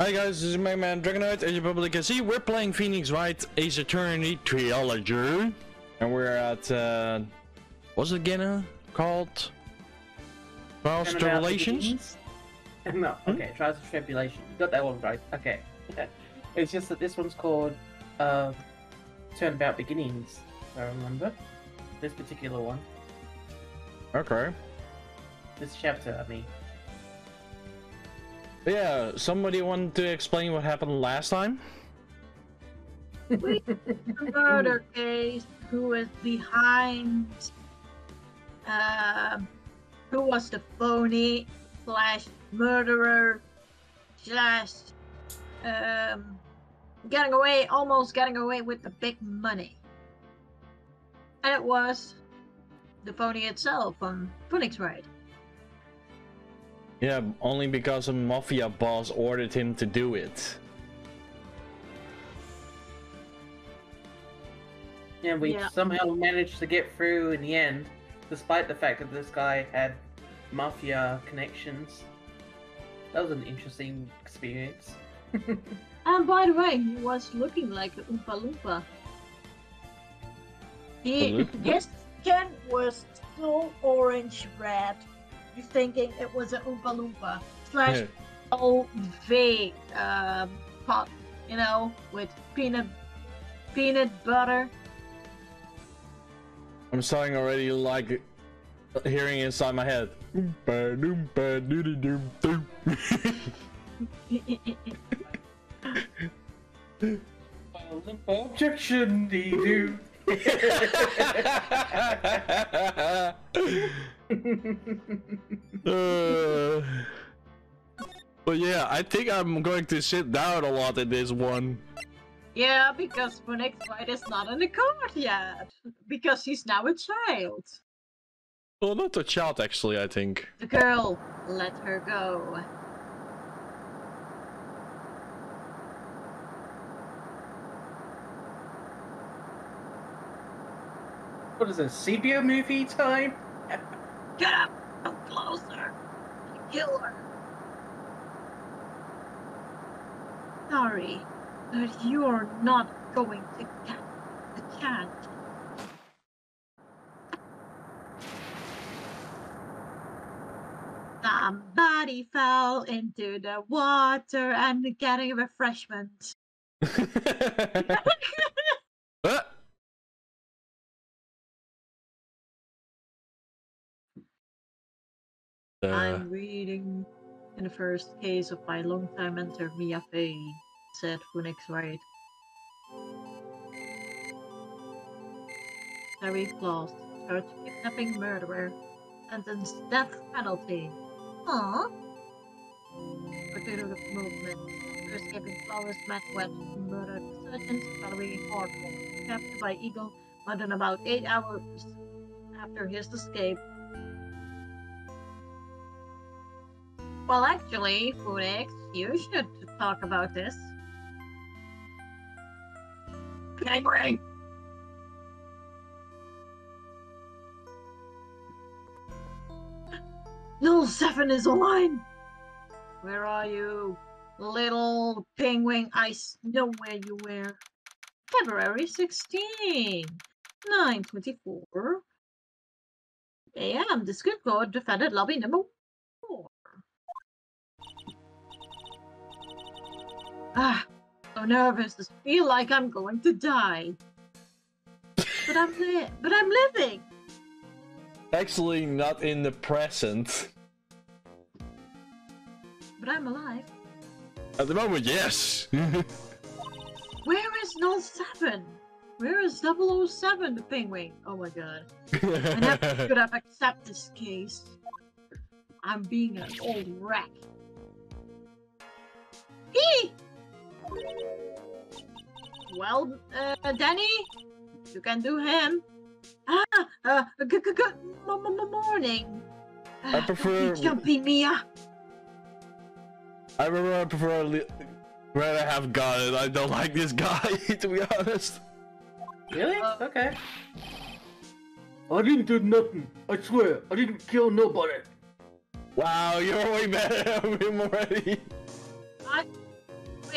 Hi guys, this is MegaDragonoid. As you probably can see, we're playing Phoenix Wright Ace Attorney Trilogy. And we're at, what's it again called? Trials Tribulations? No, okay, Trials of Tribulation. You got that one right. Okay. It's just that this one's called Turnabout Beginnings, if I remember. This particular one. Okay. This chapter, I mean. Yeah, somebody want to explain what happened last time? We murder case. Who is behind? Who was the phony / murderer / almost getting away with the big money? And it was the phony itself from Phoenix Wright. Yeah, only because a mafia boss ordered him to do it. Yeah, we somehow managed to get through in the end, despite the fact that this guy had mafia connections. That was an interesting experience. And by the way, he was looking like a Oompa Loompa. His skin was so orange-red. You're thinking it was an Oompa Loompa / OV pot, you know, with peanut butter. I'm starting already like hearing inside my head. Oompa Loompa doody doom doom. Objection, dee-doo. But yeah, I think I'm going to sit down a lot in this one. Yeah, because Phoenix Wright is not in the court yet. Because he's now a child. Well, not a child actually, I think. The girl, let her go. What is it, sepia movie time? Get up! Come closer! Kill her! Sorry, but you're not going to get the chance. Somebody fell into the water and getting refreshment. I'm reading in the first case of my longtime mentor Mia Fey, said Phoenix Wright. Harry Floss, charged kidnapping murderer, sentenced death penalty. Aww. Potato movement. After escaping Flowers met wet murdered Sergeant Valerie Hawthorne, captured by Eagle within about 8 hours after his escape. Well, actually, Phoenix, you should talk about this. Penguin! No 7 is online! Where are you? Little penguin, I know where you were. February 16, 9:24 a.m. The script code defended lobby number 4. Ah, so nervous. I feel like I'm going to die. But I'm living. Actually, not in the present. But I'm alive. At the moment, yes. Where is 07? Where is 007, the penguin? Oh my god. I never could have accepted this case. I'm being an old wreck. Eee! Well, Danny, you can do him. Good morning. I prefer. Jumpy Mia. I prefer rather have got it. I don't like this guy, to be honest. Really? Okay. I didn't do nothing. I swear, I didn't kill nobody. Wow, you're way better than him already.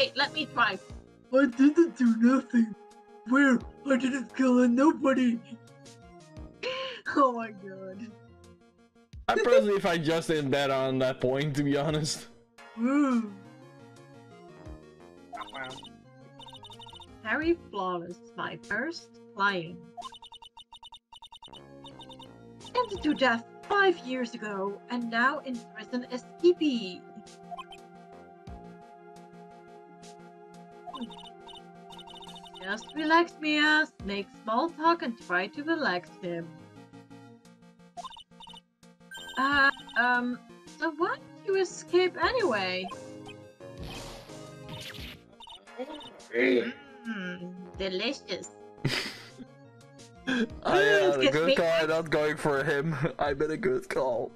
Okay, let me try. I didn't do nothing. Where? I didn't kill nobody. Oh my god. I personally find Justin better on that point, to be honest. Mm. Wow. Harry Flawless, my first client. Sentenced to death 5 years ago, and now in prison as escapee. Just relax, Mia. Make small talk and try to relax him. So why did you escape anyway? Delicious. I had a excuse good me. call, not going for him. I made a good call.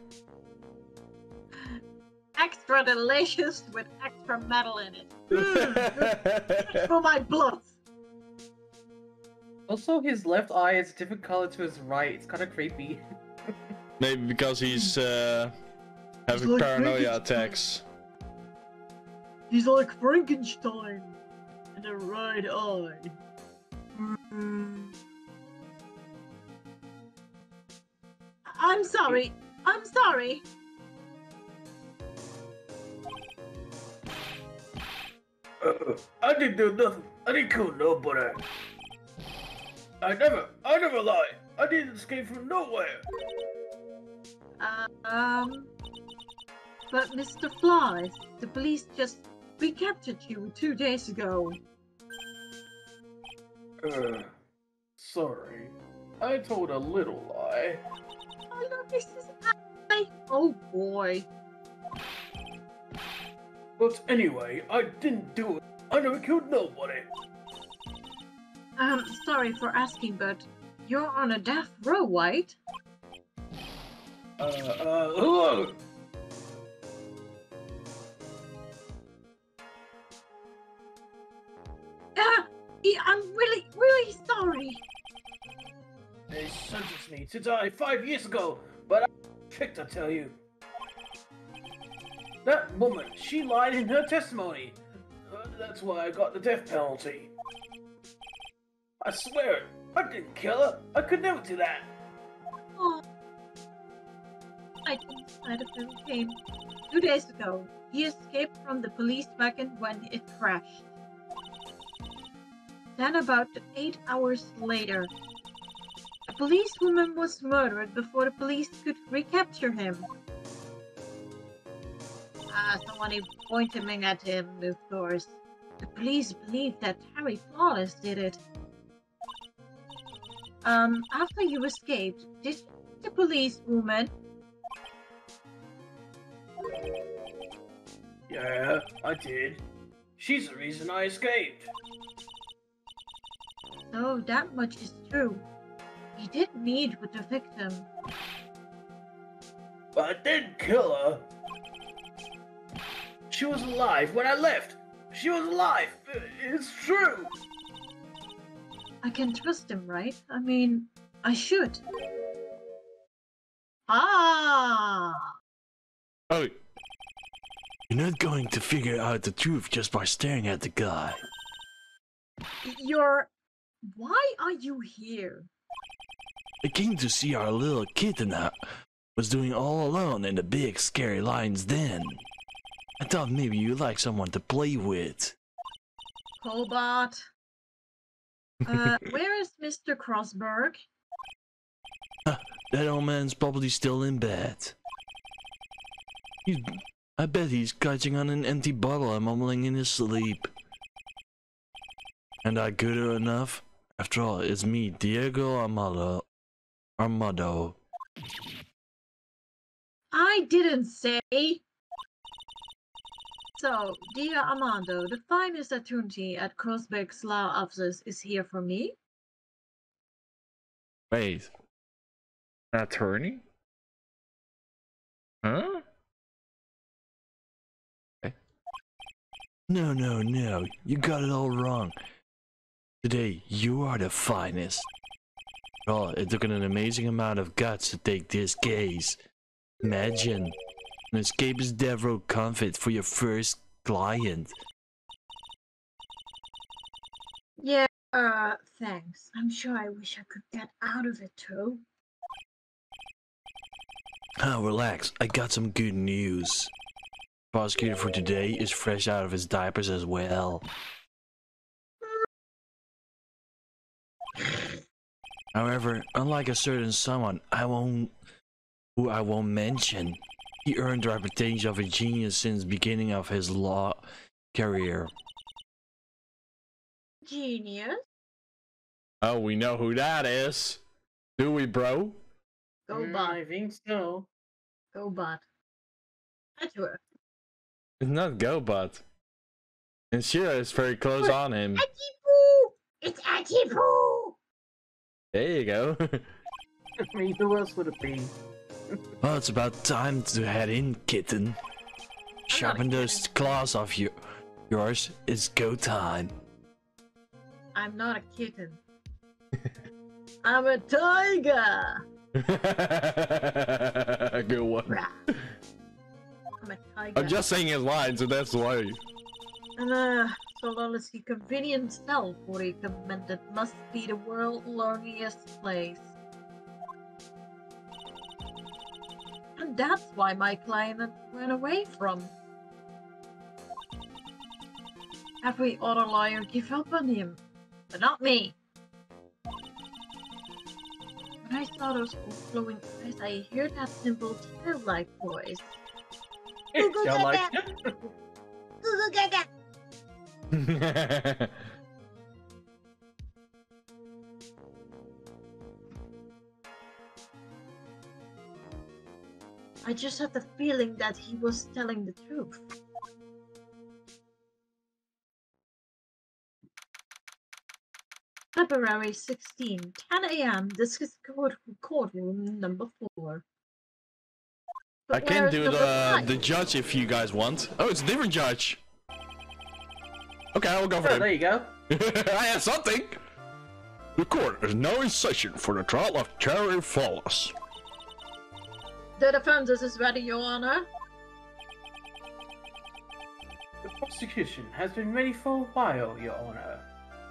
Extra delicious with extra metal in it. For my blood. Also, his left eye is a different color to his right. It's kind of creepy. Maybe because he's having like paranoia Frankenstein. attacks. He's like Frankenstein. And a right eye. I'm sorry. I'm sorry. I didn't do nothing. I didn't kill nobody. I never lie. I didn't escape from nowhere. But Mr. Flies, the police just recaptured you 2 days ago. Sorry. I told a little lie. Oh look, this is oh boy. But anyway, I didn't do it. I never killed nobody. Sorry for asking, but you're on a death row, right? Hello. I'm really sorry. They sentenced me to die 5 years ago, but I tricked, I tell you. That woman, she lied in her testimony. That's why I got the death penalty. I swear it, I didn't kill her. I could never do that. Oh. I think side of him came 2 days ago. He escaped from the police wagon when it crashed. Then about 8 hours later, a policewoman was murdered before the police could recapture him. Someone pointing at him, of course. The police believe that Harry Flawless did it. After you escaped, did the policewoman? Yeah, I did. She's the reason I escaped. So that much is true. He did meet with the victim. But I didn't kill her. She was alive when I left. She was alive. It's true. I can trust him, right? I mean, I should. Ah! Oh, you're not going to figure out the truth just by staring at the guy. Why are you here? I came to see our little kitten was doing all alone in the big scary lion's den. I thought maybe you'd like someone to play with. Cobot. Where is Mr. Crossberg? That old man's probably still in bed. I bet he's catching on an empty bottle and mumbling in his sleep. And I good enough? After all, it's me, Diego Armado. I didn't say. So, dear Armando, the finest attorney at Crossberg's law office is here for me. Wait. An attorney? Huh? Okay. No, you got it all wrong. Today, you are the finest. Oh, it took an amazing amount of guts to take this case. Imagine an escapist death row convict for your first client. Thanks. I'm sure I wish I could get out of it too. Oh, relax. I got some good news. Prosecutor for today is fresh out of his diapers as well. However, unlike a certain someone who I won't mention, he earned the reputation of a genius since the beginning of his law career. Genius? Oh, we know who that is. Do we, bro? Go bot. I think so. Go bot. Edgeworth. It's not GoBot. And Shira is very close on him. Ajifu! It's Ajifu! There you go. I mean, who else would it be? Well, it's about time to head in, kitten. Sharpen those claws off yours. It's go time. I'm not a kitten. I'm a tiger! Good one. Rah. I'm a tiger. I'm just saying his line, so that's why. And so long as he convenient self or recommended must be the world's loneliest place. And that's why my client ran away from. Every other lawyer gave up on him, but not me. When I saw those flowing eyes, I heard that simple tear-like voice. Google Sound like Google Gaga! I just had the feeling that he was telling the truth. February 16, 10 a.m. This is courtroom number 4. I But can where is do number five? the judge if you guys want. Oh, it's a different judge. Okay, I'll go for Oh, him. there you go. I have something. The court is now in session for the trial of Terry Flawless. The defense is ready, Your Honor. The prosecution has been ready for a while, Your Honor.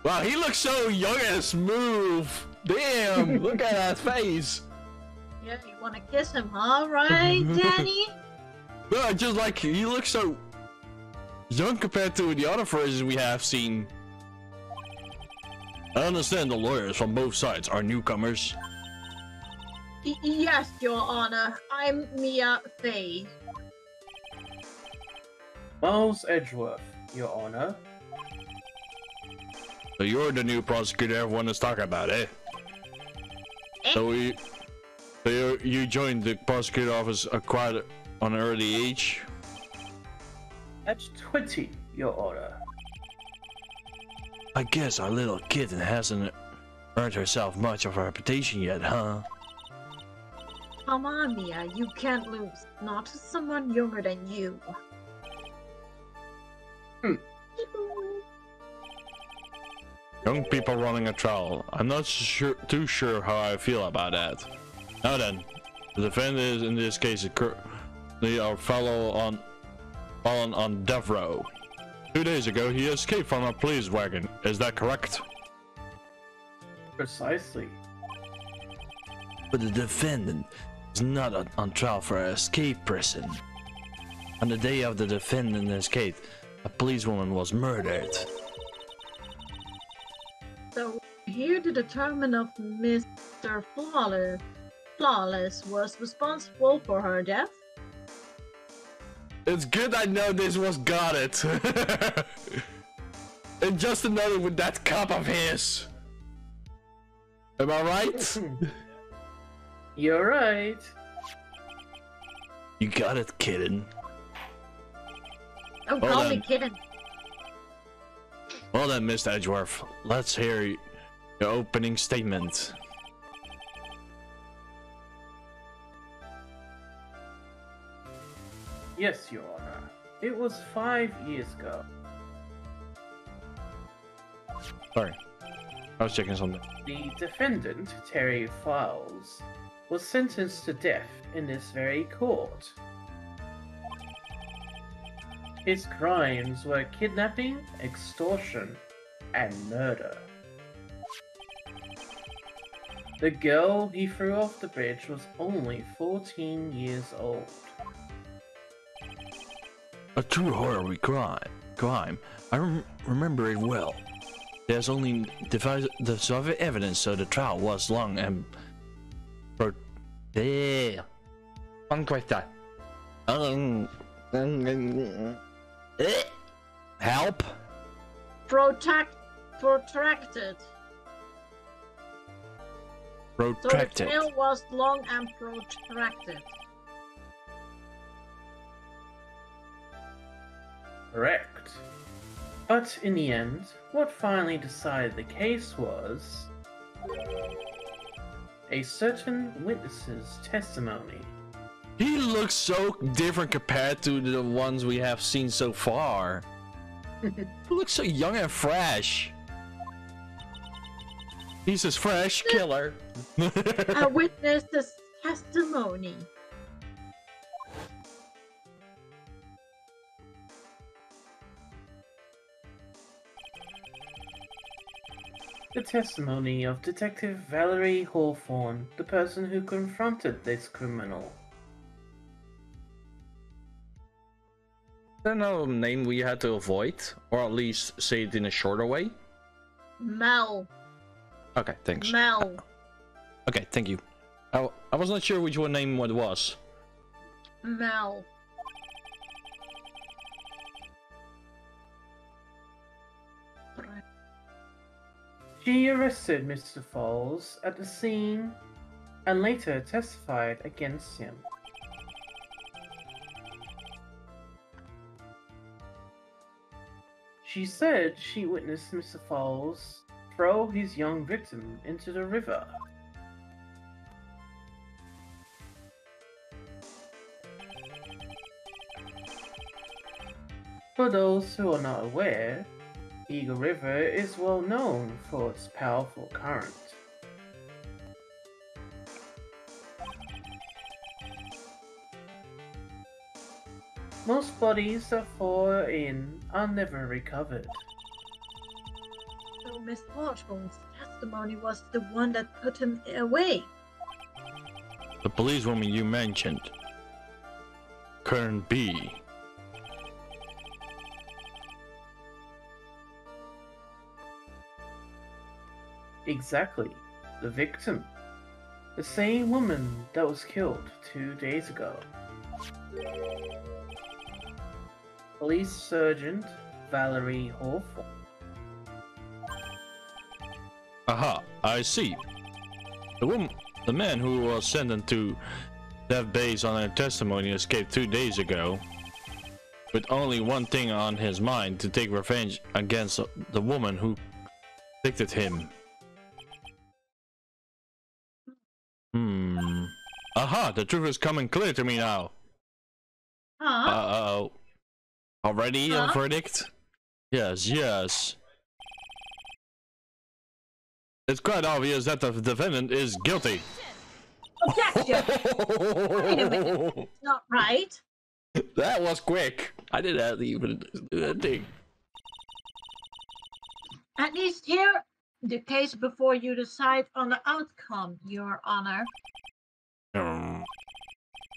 Wow, he looks so young and smooth. Damn, look at that face. Yeah, you wanna kiss him, huh? Right, Danny? No, just like he looks so young compared to the other versions we have seen. I understand the lawyers from both sides are newcomers. Yes, Your Honor. I'm Mia Fey. Miles Edgeworth, Your Honor. So you're the new prosecutor everyone is talking about, eh? So you joined the prosecutor office quite on an early age. At 20, Your Honor. I guess our little kitten hasn't earned herself much of a reputation yet, huh? Come on, Mia. You can't lose. Not to someone younger than you. Young people running a trial. I'm not too sure how I feel about that. Now then, the defendant is in this case our fallen on death row. 2 days ago, he escaped from a police wagon. Is that correct? Precisely. But the defendant is not on trial for an escape prison. On the day of the defendant escape, a policewoman was murdered. So here the determinant of Mr. Flawless was responsible for her death. It's good I know this was got it. And just another with that cup of his. Am I right? You're right. You got it, kitten. Don't Well call me then. kitten. Well then, Mr. Edgeworth, let's hear your opening statement. Yes, Your Honor. It was 5 years ago. Sorry, I was checking something. The defendant, Terry Files, was sentenced to death in this very court. His crimes were kidnapping, extortion, and murder. The girl he threw off the bridge was only 14 years old. A true horror crime. I remember it well. There's only the evidence, so the trial was long and help. Protracted. So the trial was long and protracted. Correct. But in the end, what finally decided the case was a certain witness's testimony. He looks so different compared to the ones we have seen so far. He looks so young and fresh. He's a fresh killer. A witness's testimony. The testimony of Detective Valerie Hawthorne, the person who confronted this criminal. Is there no name we had to avoid? Or at least say it in a shorter way? Mel. Okay, thanks. Mel. Okay, thank you. I was not sure which one name it was. Mel. She arrested Mr. Falls at the scene and later testified against him. She said she witnessed Mr. Falls throw his young victim into the river. For those who are not aware, Eagle River is well known for its powerful current. Most bodies that fall in are never recovered. So Miss Hawthorne's testimony was the one that put him away. The policewoman you mentioned. Kern B. Exactly. The victim. The same woman that was killed 2 days ago. Police Sergeant Valerie Hawthorne. Aha, I see. The man who was sentenced to death based on her testimony escaped 2 days ago, with only one thing on his mind: to take revenge against the woman who convicted him. Aha, the truth is coming clear to me now. Huh? Uh-oh. Already a verdict? Yes, yes. It's quite obvious that the defendant is guilty. Objection! Wait a minute, that's not right. That was quick. I didn't even do that thing. At least hear the case before you decide on the outcome, Your Honor.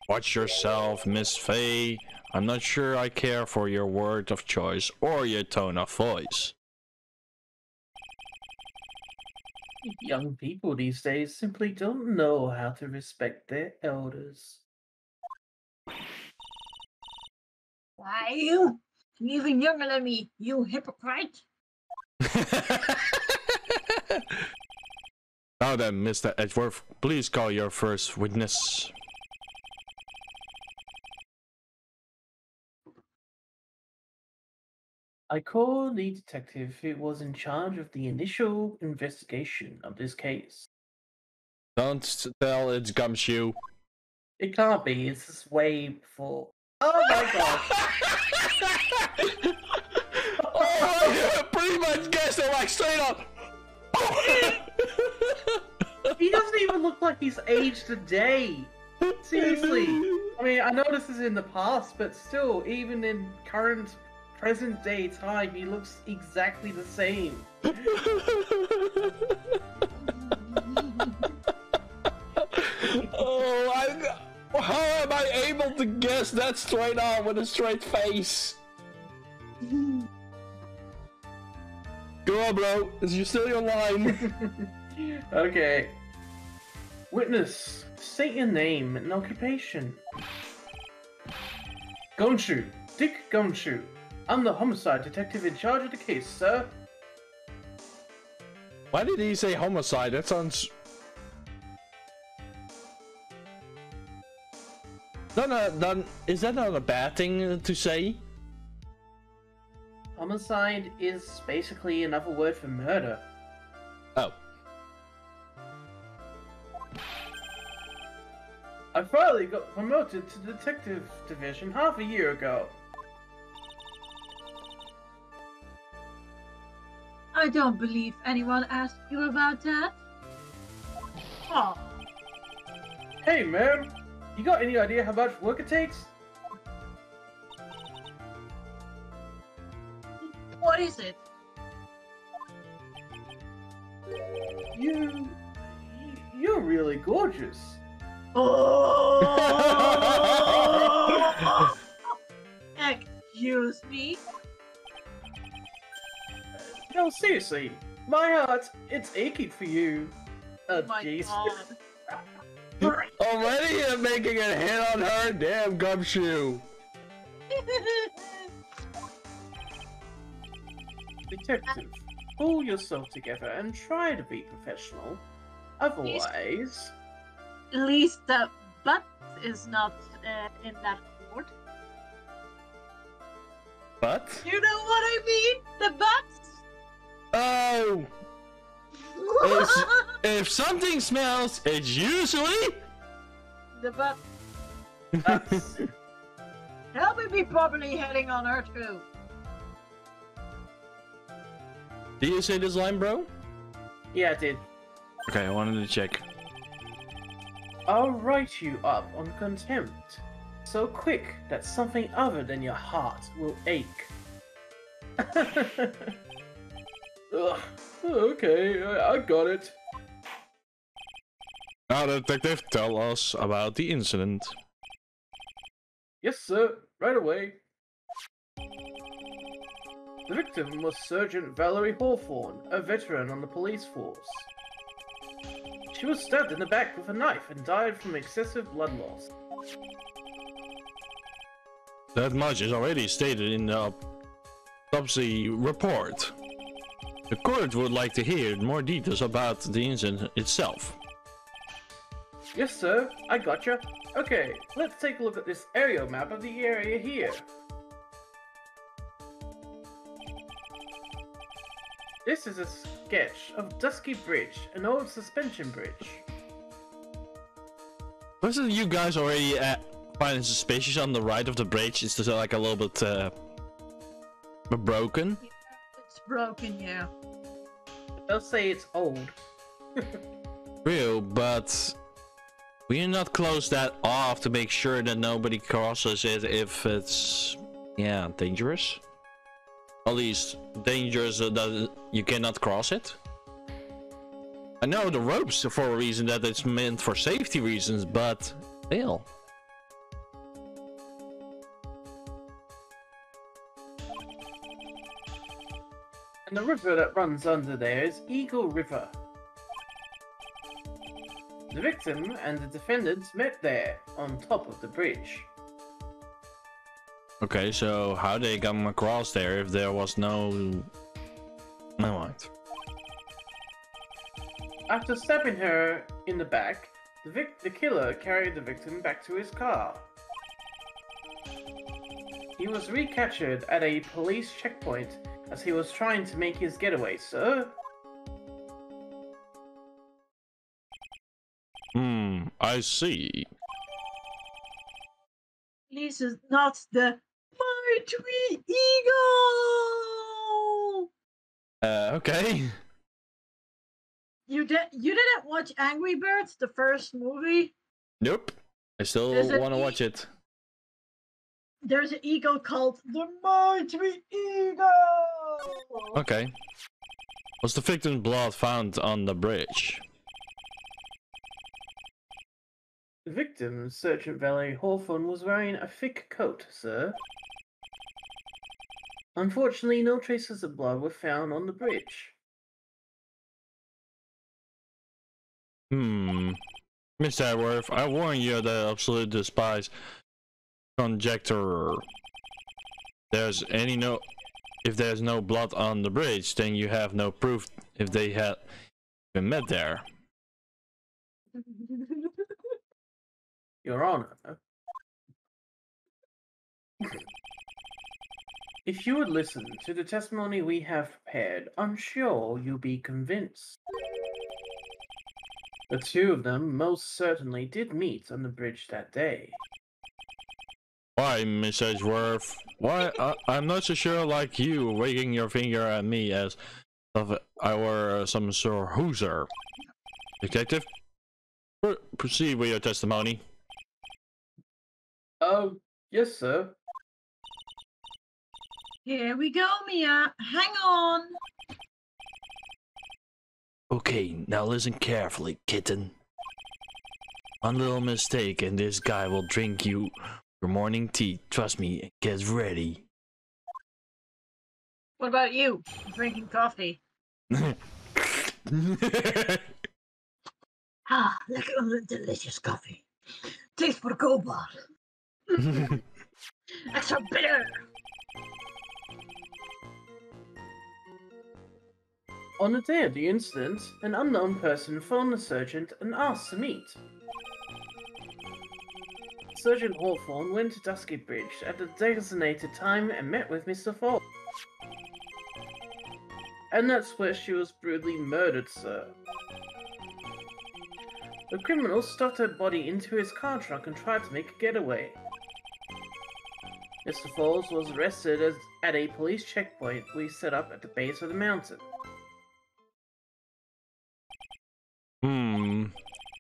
Watch yourself, Miss Faye. I'm not sure I care for your word of choice or your tone of voice. Young people these days simply don't know how to respect their elders. Why, you? You're even younger than me, you hypocrite. Now then, Mr. Edgeworth, please call your first witness. I called the detective who was in charge of the initial investigation of this case. Don't tell it's Gumshoe. It can't be, it's just way before. Oh my god! Oh, I pretty much guessed it like straight up. He doesn't even look like he's aged a day. Seriously. I mean, I know this is in the past, but still, even in current present day time, he looks exactly the same. How am I able to guess that straight on with a straight face? Go on, bro. Is you still your line? Okay. Witness, state your name and occupation. Gonshu, Dick Gonshu. I'm the homicide detective in charge of the case, sir. Why did he say homicide? That sounds... Is that not a bad thing to say? Homicide is basically another word for murder. Oh. I finally got promoted to detective division half a year ago. I don't believe anyone asked you about that. Oh, Hey man, you got any idea how much work it takes? what is it? You're really gorgeous. Oh! Excuse me? No, seriously, my heart, it's aching for you. Oh my Jeez. god. Already you're making a hit on her? Damn, Gumshoe. Detective, pull yourself together and try to be professional. Otherwise... At least the butt is not in that court. What? You know what I mean? The butt? Oh! If something smells, it's usually... The butt. That's... Help me be properly hitting on her too. Did you say this line, bro? Yeah, I did. Okay, I wanted to check. I'll write you up on contempt. So quick that something other than your heart will ache. Ugh. Okay, I got it. Now, detective, tell us about the incident. Yes, sir. Right away. The victim was Sergeant Valerie Hawthorne, a veteran on the police force. She was stabbed in the back with a knife and died from excessive blood loss. That much is already stated in the autopsy report. The court would like to hear more details about the incident itself. Yes, sir. I gotcha. Okay, let's take a look at this aerial map of the area here. This is a sketch of Dusky Bridge, an old suspension bridge. Wasn't you guys already finding suspicious on the right of the bridge? It's just like a little bit broken. It's broken, yeah. They'll say it's old. Real, but we are not close that off to make sure that nobody crosses it if it's, yeah, dangerous. At least dangerous that you cannot cross it. I know the ropes for a reason that it's meant for safety reasons, but still. And the river that runs under there is Eagle River. The victim and the defendants met there, on top of the bridge. Okay, so how they come across there if there was no... No, what? After stabbing her in the back, the killer carried the victim back to his car. He was recaptured at a police checkpoint as he was trying to make his getaway, sir. I see. This is not the Might We Eagle! Okay. You didn't watch Angry Birds, the first movie? Nope. I still want to watch it. There's an eagle called the Might We Eagle! Okay. Was the victim's blood found on the bridge? The victim, Sergeant Valerie Hawthorne, was wearing a thick coat, sir. Unfortunately, no traces of blood were found on the bridge. Mr. Edworth, I warn you that I absolutely despise conjecture. If there's no blood on the bridge, then you have no proof if they had been met there. Your Honor, if you would listen to the testimony we have prepared, I'm sure you'll be convinced. The two of them most certainly did meet on the bridge that day. Why, Miss Edgeworth? Why? I'm not so sure like you, wagging your finger at me as if I were some sort of hooser. Detective, proceed with your testimony. Oh, yes, sir. Here we go, Mia. Hang on. Okay, now listen carefully, kitten. One little mistake and this guy will drink your morning tea. Trust me, and get ready. What about you? Drinking coffee. Ah, look at all the delicious coffee. Tastes for cobalt. Extra bitter. On the day of the incident, an unknown person phoned the sergeant and asked to meet. Sergeant Hawthorne went to Dusky Bridge at the designated time and met with Mr. Falls. And that's where she was brutally murdered, sir. The criminal stuffed her body into his car trunk and tried to make a getaway. Mr. Falls was arrested at a police checkpoint we set up at the base of the mountain.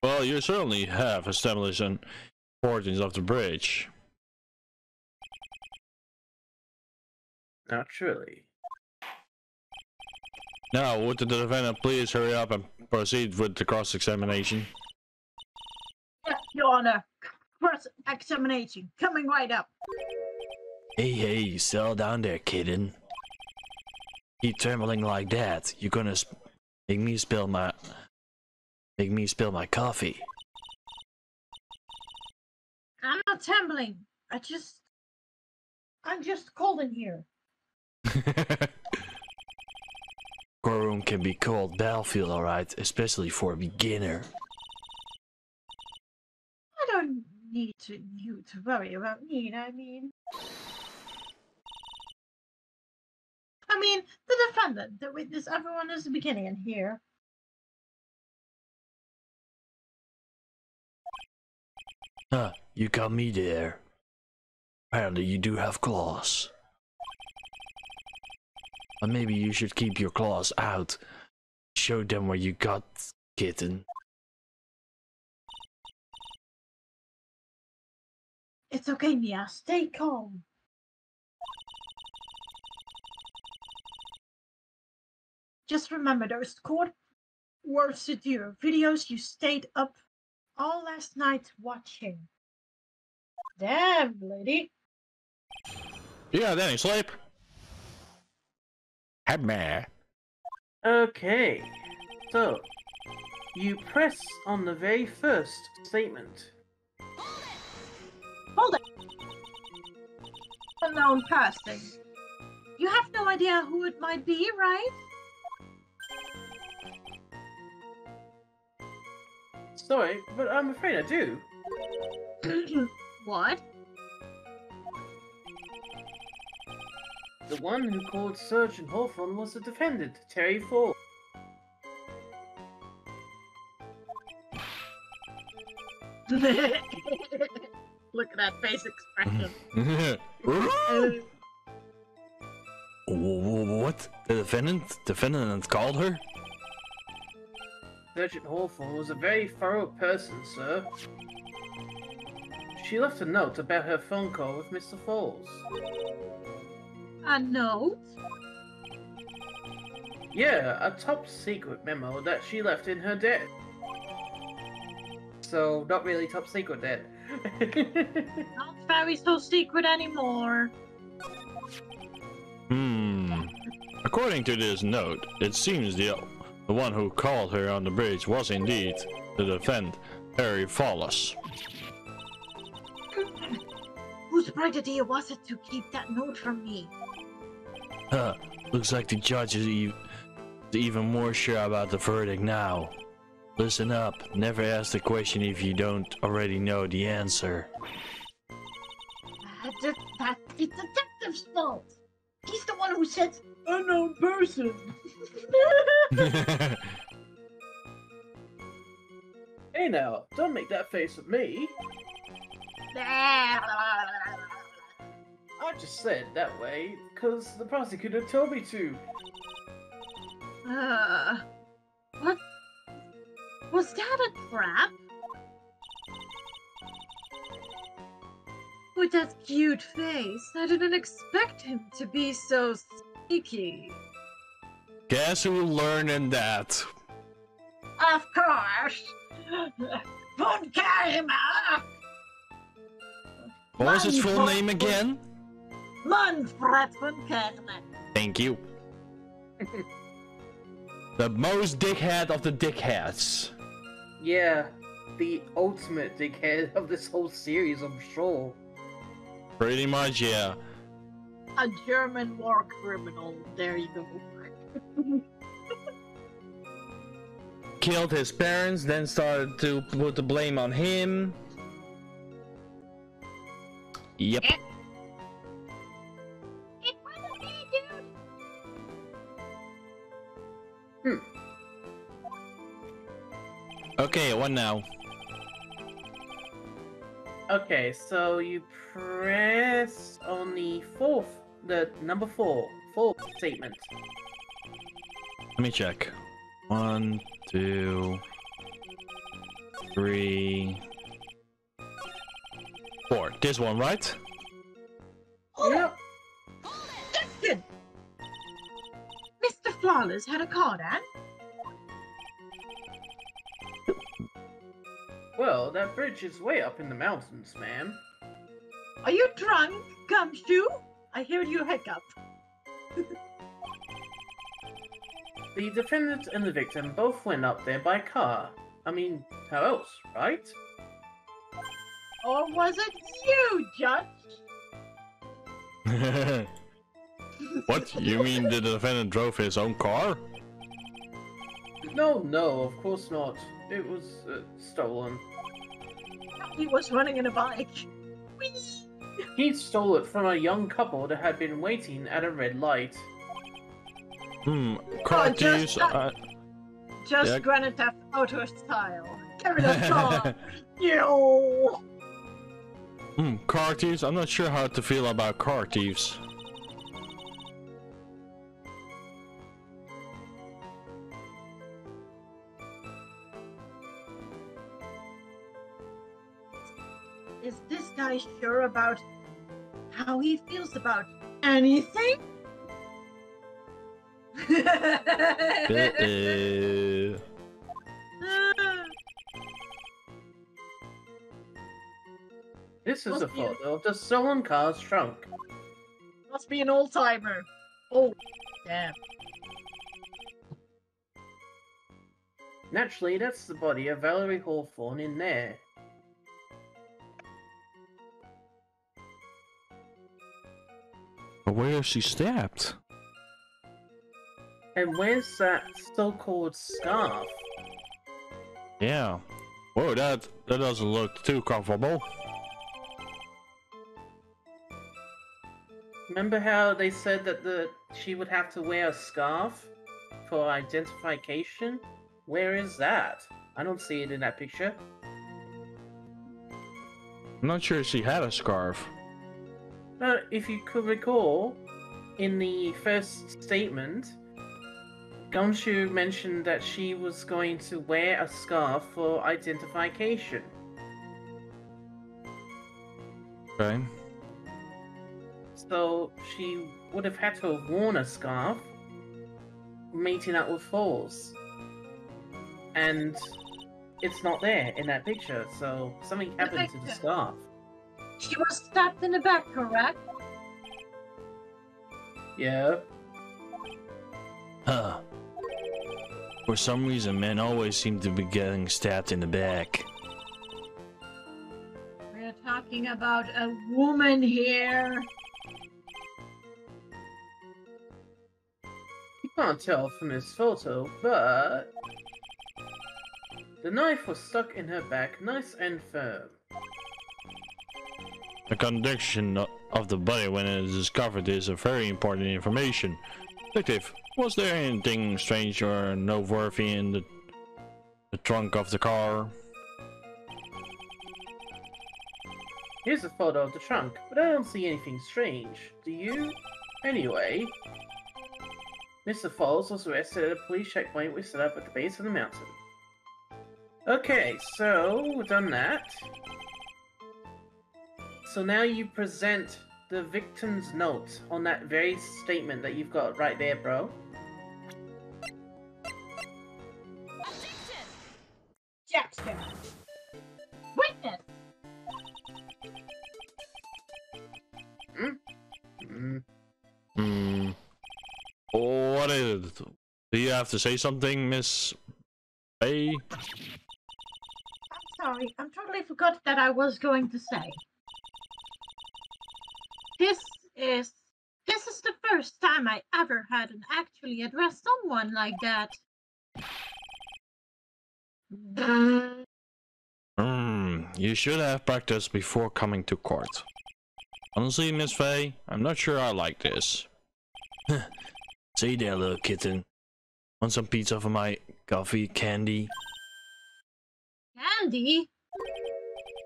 Well, you certainly have established an importance of the bridge. Naturally. Now, would the defendant please hurry up and proceed with the cross-examination? Yeah, Your Honor. Cross-examination. Coming right up. Hey, settle down there, kitten. Keep trembling like that. You're gonna make me spill my coffee. I'm not trembling. I'm just cold in here. Courtroom can be cold battlefield, alright, especially for a beginner. I don't need you to worry about me, I mean, the defendant, the witness, everyone is the beginning in here. Huh, you got me there. Apparently you do have claws. But maybe you should keep your claws out. Show them where you got, kitten. It's okay, Mia. Stay calm. Just remember those court-worthy videos you stayed up all last night watching. Damn, lady. Yeah, then sleep. Have me. Okay, so you press on the very first statement. Hold it. Unknown person. You have no idea who it might be, right? Sorry, but I'm afraid I do. What? The one who called Sergeant Hawthorne was the defendant, Terry Ford. Look at that face expression. What? The defendant called her? Sergeant Hawthorne was a very thorough person, sir. She left a note about her phone call with Mr. Falls. A note? Yeah, a top secret memo that she left in her desk. So, not really top secret then. Not very so secret anymore. According to this note, it seems the one who called her on the bridge was indeed the defendant, Harry Fallis. Whose bright idea was it to keep that note from me? Looks like the judge is even more sure about the verdict now. Listen up, never ask the question if you don't already know the answer. That's the detective's fault. He's the one who said unknown person. Hey now, don't make that face at me. I just said that way because the prosecutor told me to. What? Was that a trap? With that cute face, I didn't expect him to be so sneaky. Guess who learned in that? Of course! Von Karma! What was his full name again? Manfred von Karma. Thank you. The most dickhead of the dickheads. Yeah, the ultimate dickhead of this whole series, I'm sure. Pretty much, yeah. A German war criminal. There you go. Killed his parents, then started to put the blame on him. Yep. It wasn't me, dude. Okay, what now? Okay, so you press on the number fourth statement. Let me check. 1, 2, 3, 4. This one, right? Yep. Justin! Mr. Flawless had a card, Anne? Well, that bridge is way up in the mountains, ma'am. Are you drunk, Gumshoe? I hear you hiccup. The defendant and the victim both went up there by car. I mean, how else, right? Or was it you, Judge? What? You mean the defendant drove his own car? No, of course not. It was stolen. He was running in a bike. Whee! He stole it from a young couple that had been waiting at a red light. Car just- thieves. Just Yeah. Grand Theft Auto style. Give me the car! Yo! Car thieves. I'm not sure how to feel about car thieves. Is this guy sure about how he feels about anything? This is Must a be- photo of the stolen car's trunk. Must be an old timer. Oh, damn. Naturally, that's the body of Valerie Hawthorne in there. But where is she stabbed? And where's that so-called scarf? Yeah. Whoa, that doesn't look too comfortable. Remember how they said that she would have to wear a scarf for identification? Where is that? I don't see it in that picture. I'm not sure she had a scarf. If you could recall, in the first statement, Gumshoe mentioned that she was going to wear a scarf for identification. Okay. So she would have had to have worn a scarf, meeting up with Falls. And it's not there in that picture, so something happened to the scarf. She was stabbed in the back, correct? Yeah. Huh. For some reason, men always seem to be getting stabbed in the back. We're talking about a woman here. You can't tell from this photo, but the knife was stuck in her back, nice and firm. The condition of the body when it is discovered is a very important information. Detective, was there anything strange or noteworthy in the trunk of the car? Here's a photo of the trunk, but I don't see anything strange. Do you? Anyway, Mr. Falls was arrested at a police checkpoint we set up at the base of the mountain. Okay, so we've done that. So now you present the victim's note on that very statement that you've got right there, bro. Jackson. Witness. What is it? Do you have to say something, Miss A? I'm sorry, I totally forgot that I was going to say. This is the first time I ever had an actually address someone like that. You should have practiced before coming to court. Honestly, Miss Faye, I'm not sure I like this. Say there, little kitten. Want some pizza of my coffee candy? Candy?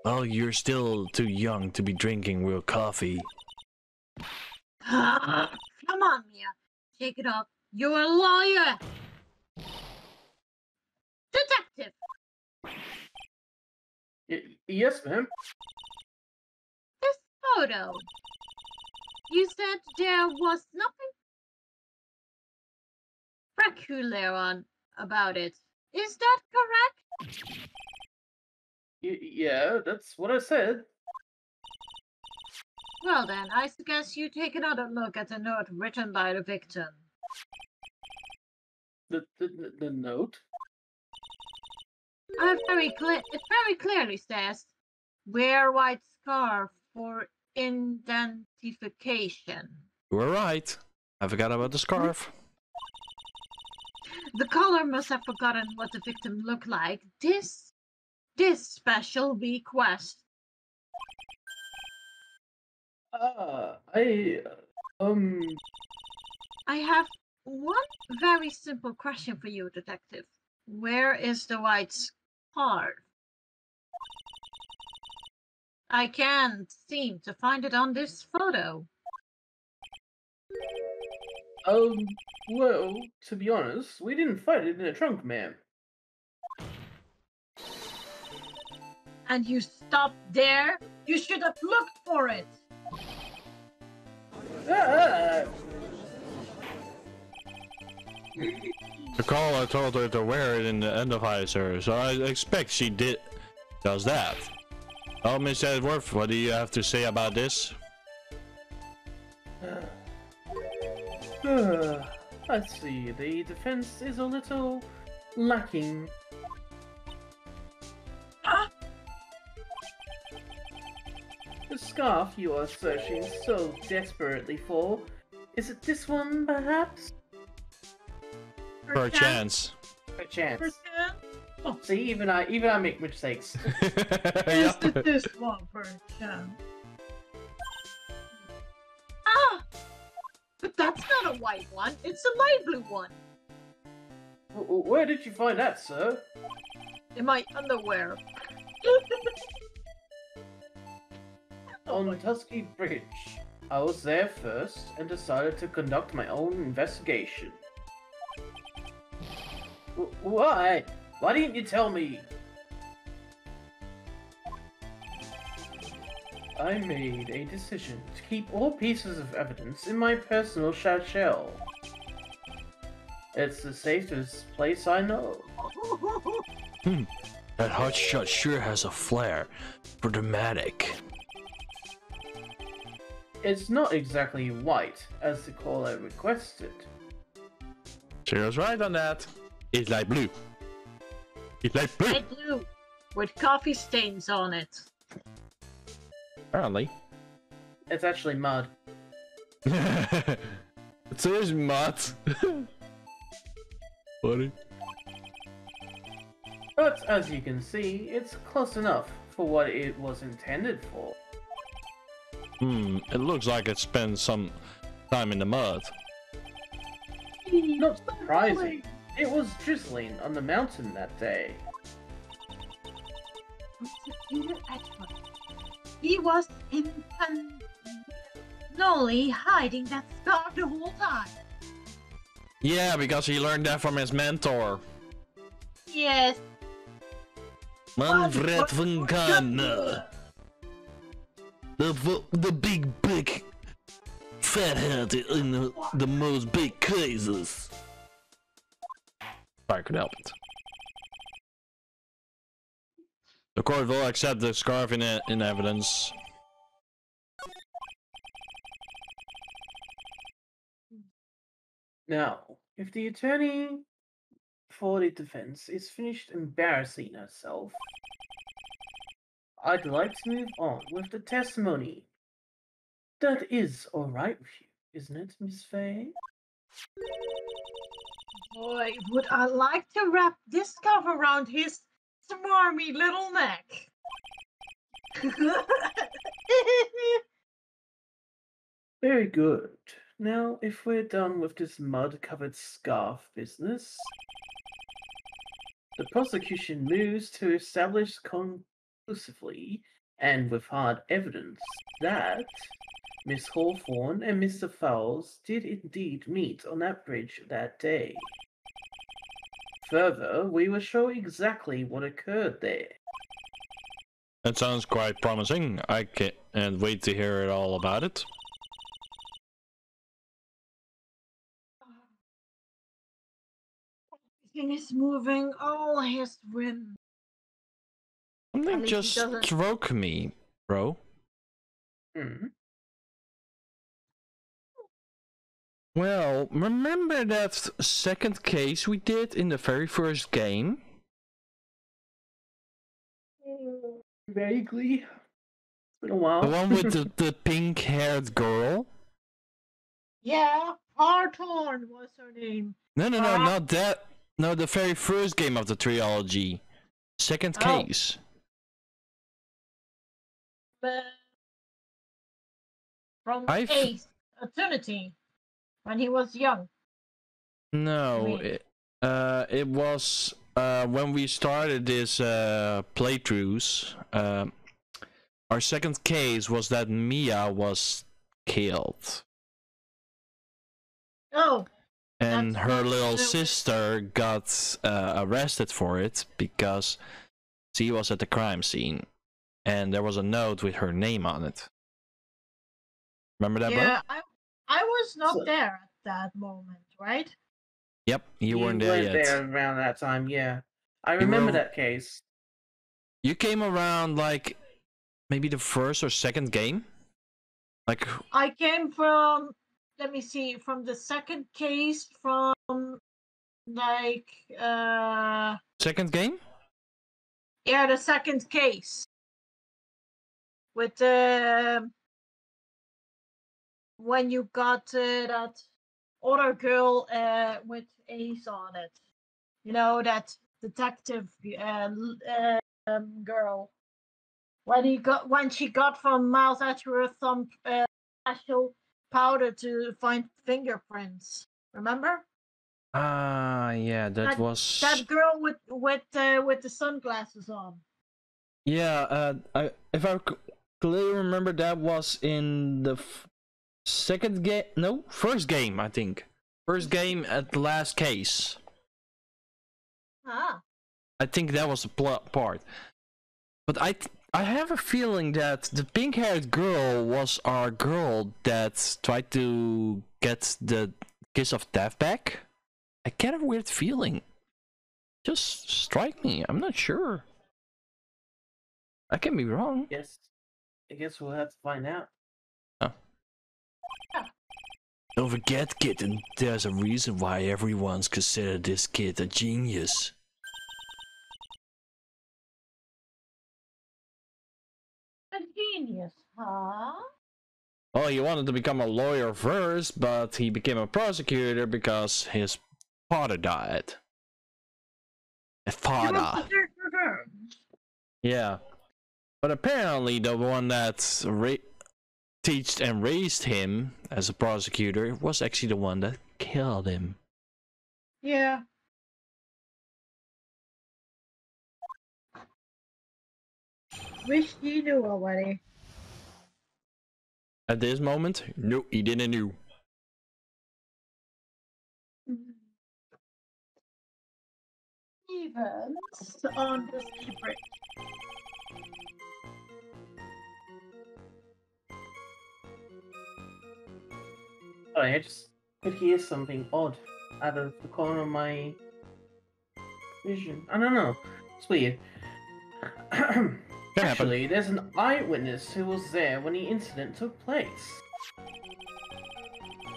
Well, you're still too young to be drinking real coffee. Come on, Mia. Shake it off. You're a liar! Detective! Yes, ma'am. This photo. You said there was nothing peculiar on about it. Is that correct? Yeah, that's what I said. Well then, I suggest you take another look at the note written by the victim. The note? It very clearly says, wear white scarf for identification. You were right. I forgot about the scarf. The caller must have forgotten what the victim looked like. This special request. I have one very simple question for you, detective. Where is the white scarf? I can't seem to find it on this photo. Well, to be honest, we didn't find it in a trunk, ma'am. And you stopped there? You should have looked for it! The caller told her to wear it in the identifier, so I expect she does that. Oh, Miss Edworth, what do you have to say about this? I see. The defense is a little lacking. The scarf you are searching so desperately for, is it this one, perhaps? Perchance. Perchance. Oh, see, even I make mistakes. Is it this one, perchance? Ah! But that's not a white one, it's a light blue one. Where did you find that, sir? In my underwear. On Tusky Bridge. I was there first and decided to conduct my own investigation. Why? Why didn't you tell me? I made a decision to keep all pieces of evidence in my personal shell. It's the safest place I know. That hotshot sure has a flair for dramatic. It's not exactly white, as the caller requested. She was right on that. It's like blue. It's like blue. Light blue, with coffee stains on it. Apparently. It's actually mud. It's seriously mud. Funny. But as you can see, it's close enough for what it was intended for. It looks like it spent some time in the mud. Not surprising. It was drizzling on the mountain that day. Mr. Edward. He was intentionally hiding that scar the whole time. Yeah, because he learned that from his mentor. Yes. Manfred van Kahn. The big fathead in the most big cases. If I could help it. The court will accept the scarf in evidence. Now, if the attorney for the defense is finished embarrassing herself, I'd like to move on with the testimony. That is alright with you, isn't it, Miss Faye? Boy, would I like to wrap this scarf around his smarmy little neck. Very good. Now, if we're done with this mud-covered scarf business, the prosecution moves to establish conclusively and with hard evidence that Miss Hawthorne and Mr. Fowles did indeed meet on that bridge that day. Further, we will show exactly what occurred there. That sounds quite promising. I can't wait to hear it all about it. Everything is moving all his whim. Something just struck me, bro. Well, remember that second case we did in the very first game? Vaguely. It's been a while. The one with the pink-haired girl? Yeah, Hawthorne was her name. No, not that. No, the very first game of the trilogy. Second case. But from Ace, Eternity, when he was young. No, it was when we started this playthroughs. Our second case was that Mia was killed. Oh. And her little sister got arrested for it because she was at the crime scene. And there was a note with her name on it. Remember that, yeah, bro? I was not there at that moment, right? Yep, you weren't there yet. There around that time, yeah. I remember that case. You came around like maybe the first or second game? Like I came from, let me see, from the second case from like second game? Yeah, the second case. With when you got that other girl with Ace on it, you know, that detective girl. When she got from Miles Edgeworth some special powder to find fingerprints. Remember? Yeah, that was that girl with the sunglasses on. Yeah, if I clearly remember, that was in the second game. No, first game, I think. First game at the last case. Ah. I think that was the part. But I have a feeling that the pink-haired girl was our girl that tried to get the kiss of death back. I get a weird feeling. Just strike me. I'm not sure. I can be wrong. Yes. I guess we'll have to find out. Don't forget, kitten, there's a reason why everyone's considered this kid a genius. A genius, huh? Well, he wanted to become a lawyer first, but he became a prosecutor because his father died. His father. Yeah. But apparently the one that teached and raised him as a prosecutor was actually the one that killed him. Yeah. Wish he knew already. At this moment, no, he didn't know. Events on the sea bridge. Sorry, I just could hear something odd out of the corner of my vision. I don't know. It's weird. Actually, there's an eyewitness who was there when the incident took place.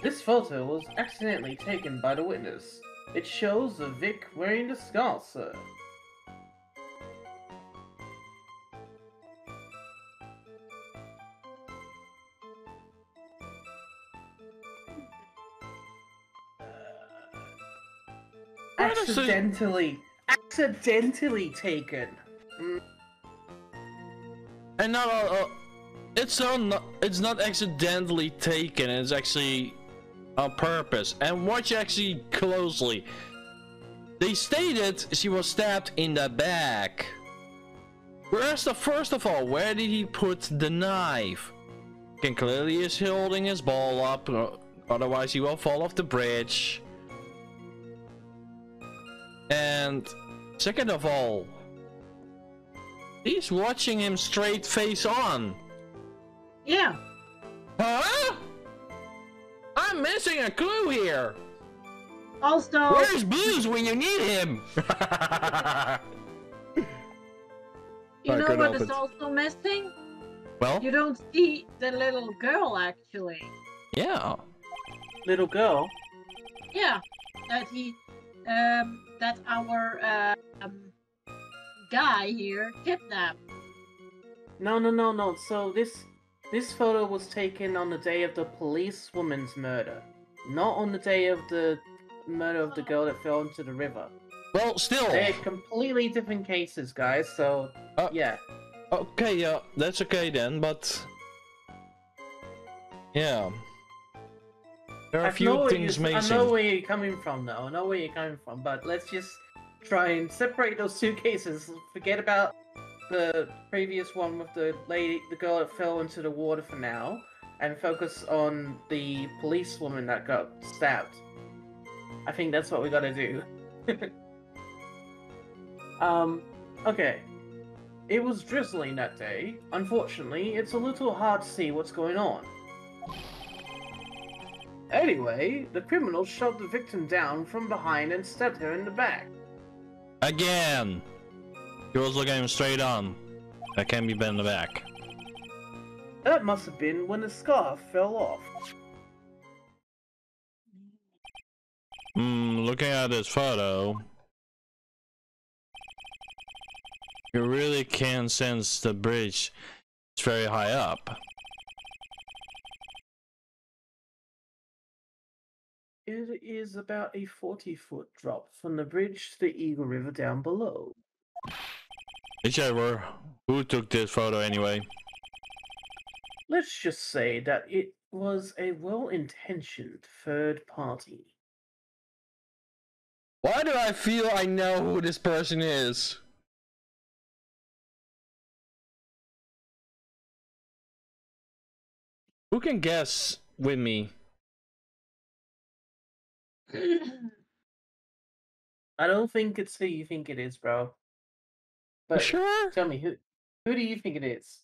This photo was accidentally taken by the witness. It shows the Vic wearing the scarf, sir. Accidentally taken. And not it's not accidentally taken, it's actually on purpose. And watch actually closely. They stated she was stabbed in the back. Where's the first of all, where did he put the knife? Can clearly is holding his ball up, otherwise he will fall off the bridge. And second of all, he's watching him straight face on. Yeah. Huh? I'm missing a clue here. Also, Where's Blues when you need him? you know what is also missing? Well, You don't see the little girl actually. yeah. Little girl. Yeah, that our guy here kidnapped. No. So this photo was taken on the day of the policewoman's murder, not on the day of the murder of the girl that fell into the river. Well, still. They're completely different cases, guys. So yeah. Okay, yeah, that's okay then, but yeah. There are a few things missing. I know where you're coming from, though. I know where you're coming from, but let's just try and separate those two cases. Forget about the previous one with the girl that fell into the water for now, and focus on the policewoman that got stabbed. I think that's what we gotta do. Okay. It was drizzling that day. Unfortunately, it's a little hard to see what's going on. Anyway, the criminal shoved the victim down from behind and stabbed her in the back. Again! He was looking him straight on. That can't be been in the back. That must have been when the scarf fell off. Looking at this photo, you really can sense the bridge. It's very high up. It is about a 40-foot drop from the bridge to the Eagle River down below. Whichever. Who took this photo anyway? Let's just say that it was a well-intentioned third party. Why do I feel I know who this person is? Who can guess with me? I don't think it's who you think it is, bro. But Sure? tell me, who do you think it is?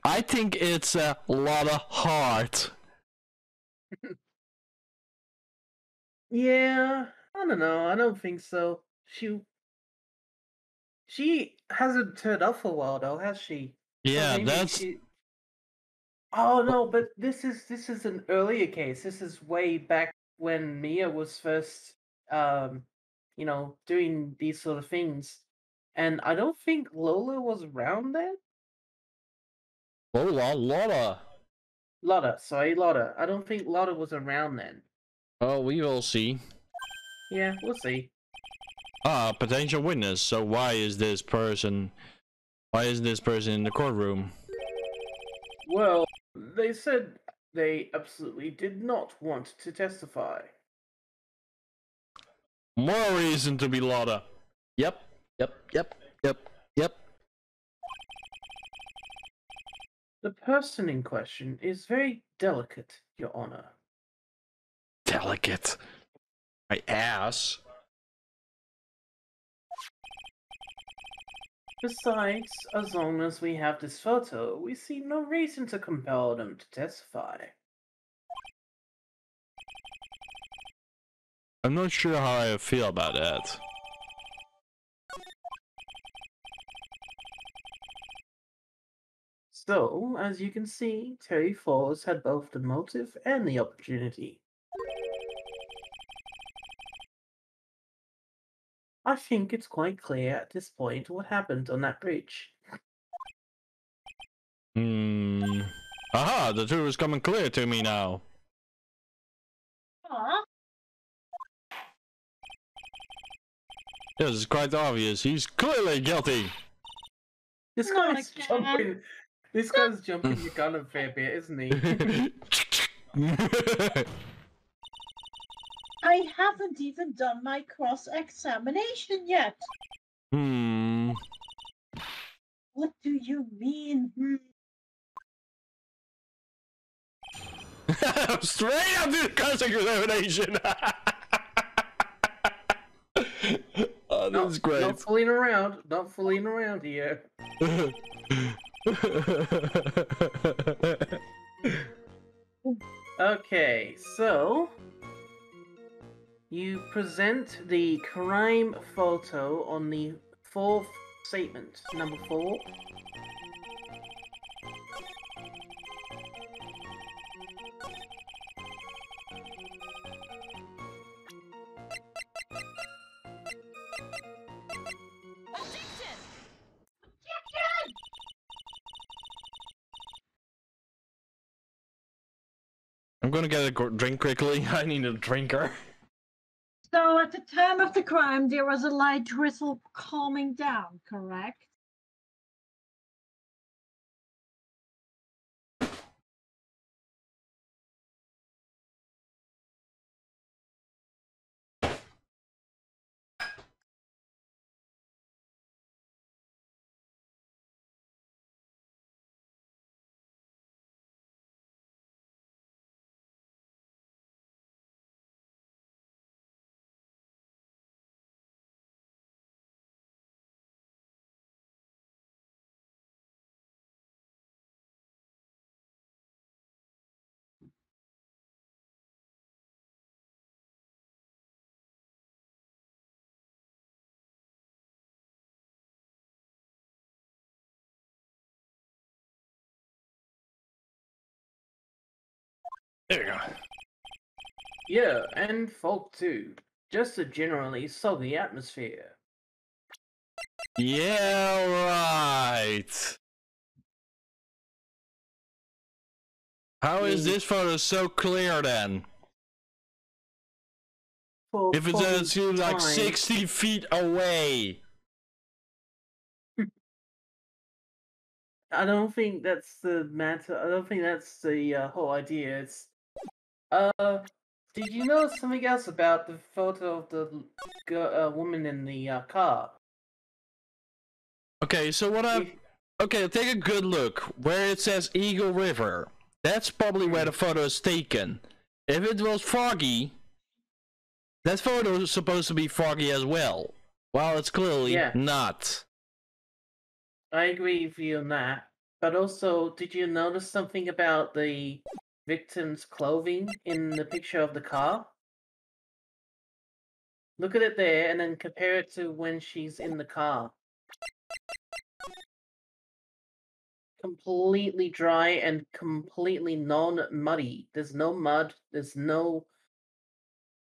I think it's a lot of heart. Yeah, I don't know. I don't think so. She hasn't turned up for a while, though, has she? Yeah, maybe that's she. Oh no, but this is an earlier case. This is way back when Mia was first, um, doing these sort of things, and I don't think Lola was around then. Lola. Lotta, sorry, Lotta. I don't think Lotta was around then. Oh, we will see. Yeah, we'll see. Ah, potential witness. So why is this person? Why is this person in the courtroom? Well, they said they absolutely did not want to testify. More reason to be Lotta. Yep. Yep. The person in question is very delicate, Your Honor. Delicate. My ass. Besides, as long as we have this photo, we see no reason to compel them to testify. I'm not sure how I feel about that. So, as you can see, Terry Falls had both the motive and the opportunity. I think it's quite clear at this point what happened on that bridge. Aha, the truth is coming clear to me now. Aw, This is quite obvious. He's clearly guilty. This Not guy's again. jumping. This guy's jumping the gun a fair bit, isn't he? I haven't even done my cross-examination yet. What do you mean? Straight up to the cross-examination. Oh, this is great. Not fooling around. Not fooling around here. Okay, so you present the crime photo on the fourth statement, number 4. I'm gonna get a drink quickly. I need a drinker. So at the time of the crime, there was a light drizzle calming down, correct? There you go. Yeah, and fog too. Just a generally soggy atmosphere. Yeah, right. How is this photo so clear then? For If it's foggy like time. 60 feet away. I don't think that's the matter. I don't think that's the whole idea. It's did you know something else about the photo of the woman in the car? Okay, so what I... Okay, take a good look. Where it says Eagle River. That's probably where the photo is taken. If it was foggy, that photo is supposed to be foggy as well. Well, it's clearly not. I agree with you on that. But also, did you notice something about the victim's clothing in the picture of the car? Look at it there and then compare it to when she's in the car. completely dry and completely non-muddy. There's no mud. There's no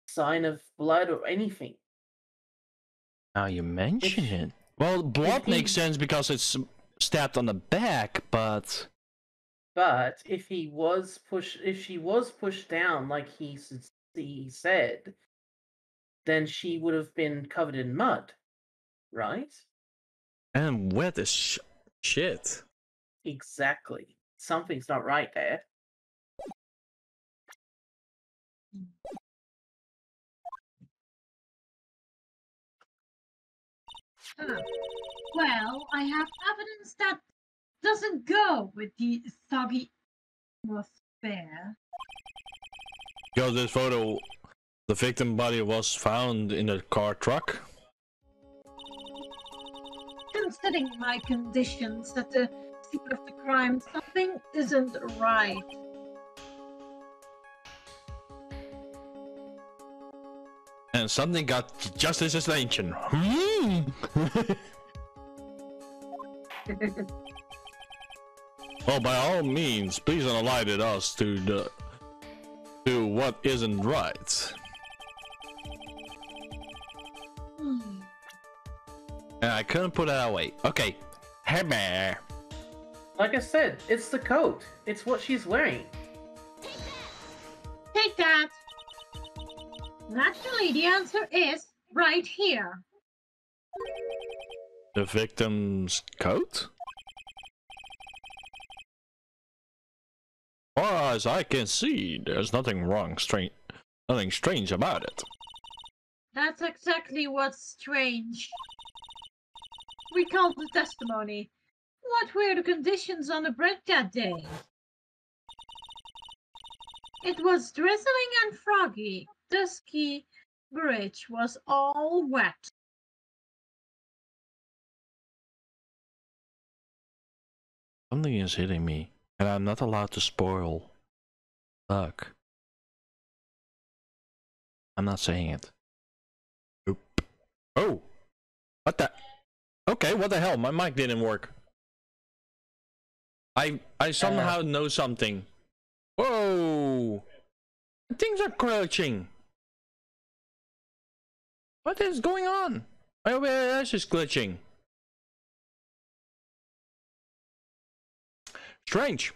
sign of blood or anything. Now you mention it. Well, blood makes sense because it's stabbed on the back, but if he was if she was pushed down like he said, then she would have been covered in mud, right? and wet as shit. Exactly. Something's not right there. Well, I have evidence that doesn't go with the soggy atmosphere. Yo, this photo, the victim body was found in a car truck. Considering my conditions at the scene of the crime, something isn't right. And something got justice's attention. Well, by all means, please enlighten us to what isn't right. And I couldn't put that away. Okay, hey man. Like I said, it's the coat. It's what she's wearing. Take that! Naturally, the answer is right here. The victim's coat? Far as I can see, there's nothing nothing strange about it. That's exactly what's strange. Recall the testimony. What were the conditions on the bridge that day? It was drizzling and froggy. The ski bridge was all wet. Something is hitting me, and I'm not allowed to spoil luck. I'm not saying it. Oop. Oh! What the? Okay, what the hell? My mic didn't work. I somehow know something. Whoa! Things are crouching. What is going on? My OBS is glitching. Strange.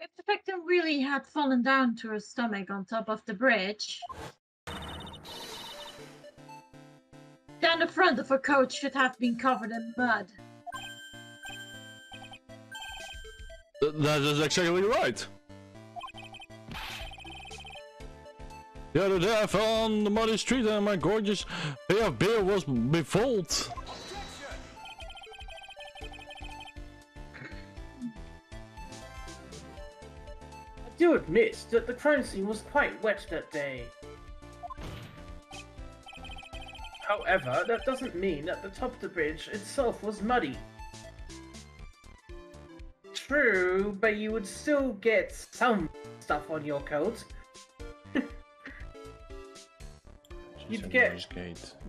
If the victim really had fallen down to her stomach on top of the bridge, then the front of her coat should have been covered in mud. That is exactly right. The other day I fell on the muddy street and my gorgeous bay of beer was befooled. I do admit that the crime scene was quite wet that day. However, that doesn't mean that the top of the bridge itself was muddy. True, but you would still get some stuff on your coat. You'd get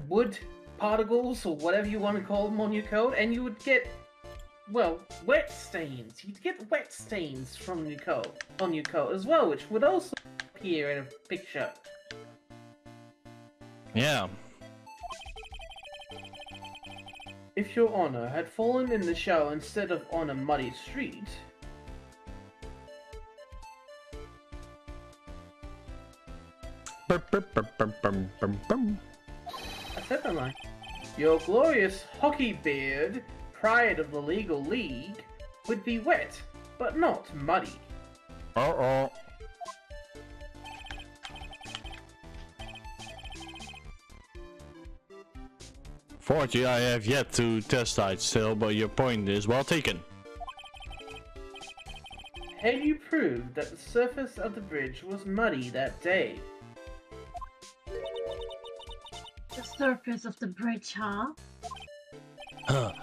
wood particles or whatever you want to call them on your coat, and you would get, well, wet stains. You'd get wet stains from your coat, on your coat as well, which would also appear in a picture. Yeah. If Your Honor had fallen in the shower instead of on a muddy street, I said that right. Your glorious hockey beard, pride of the legal league, would be wet, but not muddy. Uh-oh. Fortunately, I have yet to test that still, but your point is well taken. Had you proved that the surface of the bridge was muddy that day? The surface of the bridge, huh? Huh.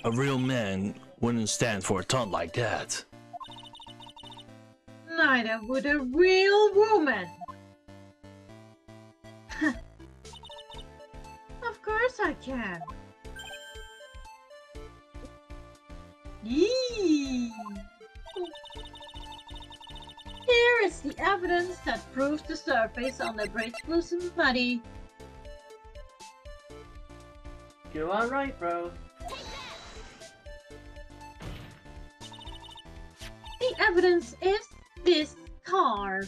A real man wouldn't stand for a taunt like that. Neither would a real woman. Of course I can. Yee! Here is the evidence that proves the surface on the bridge was muddy. You are right, bro. The evidence is this car.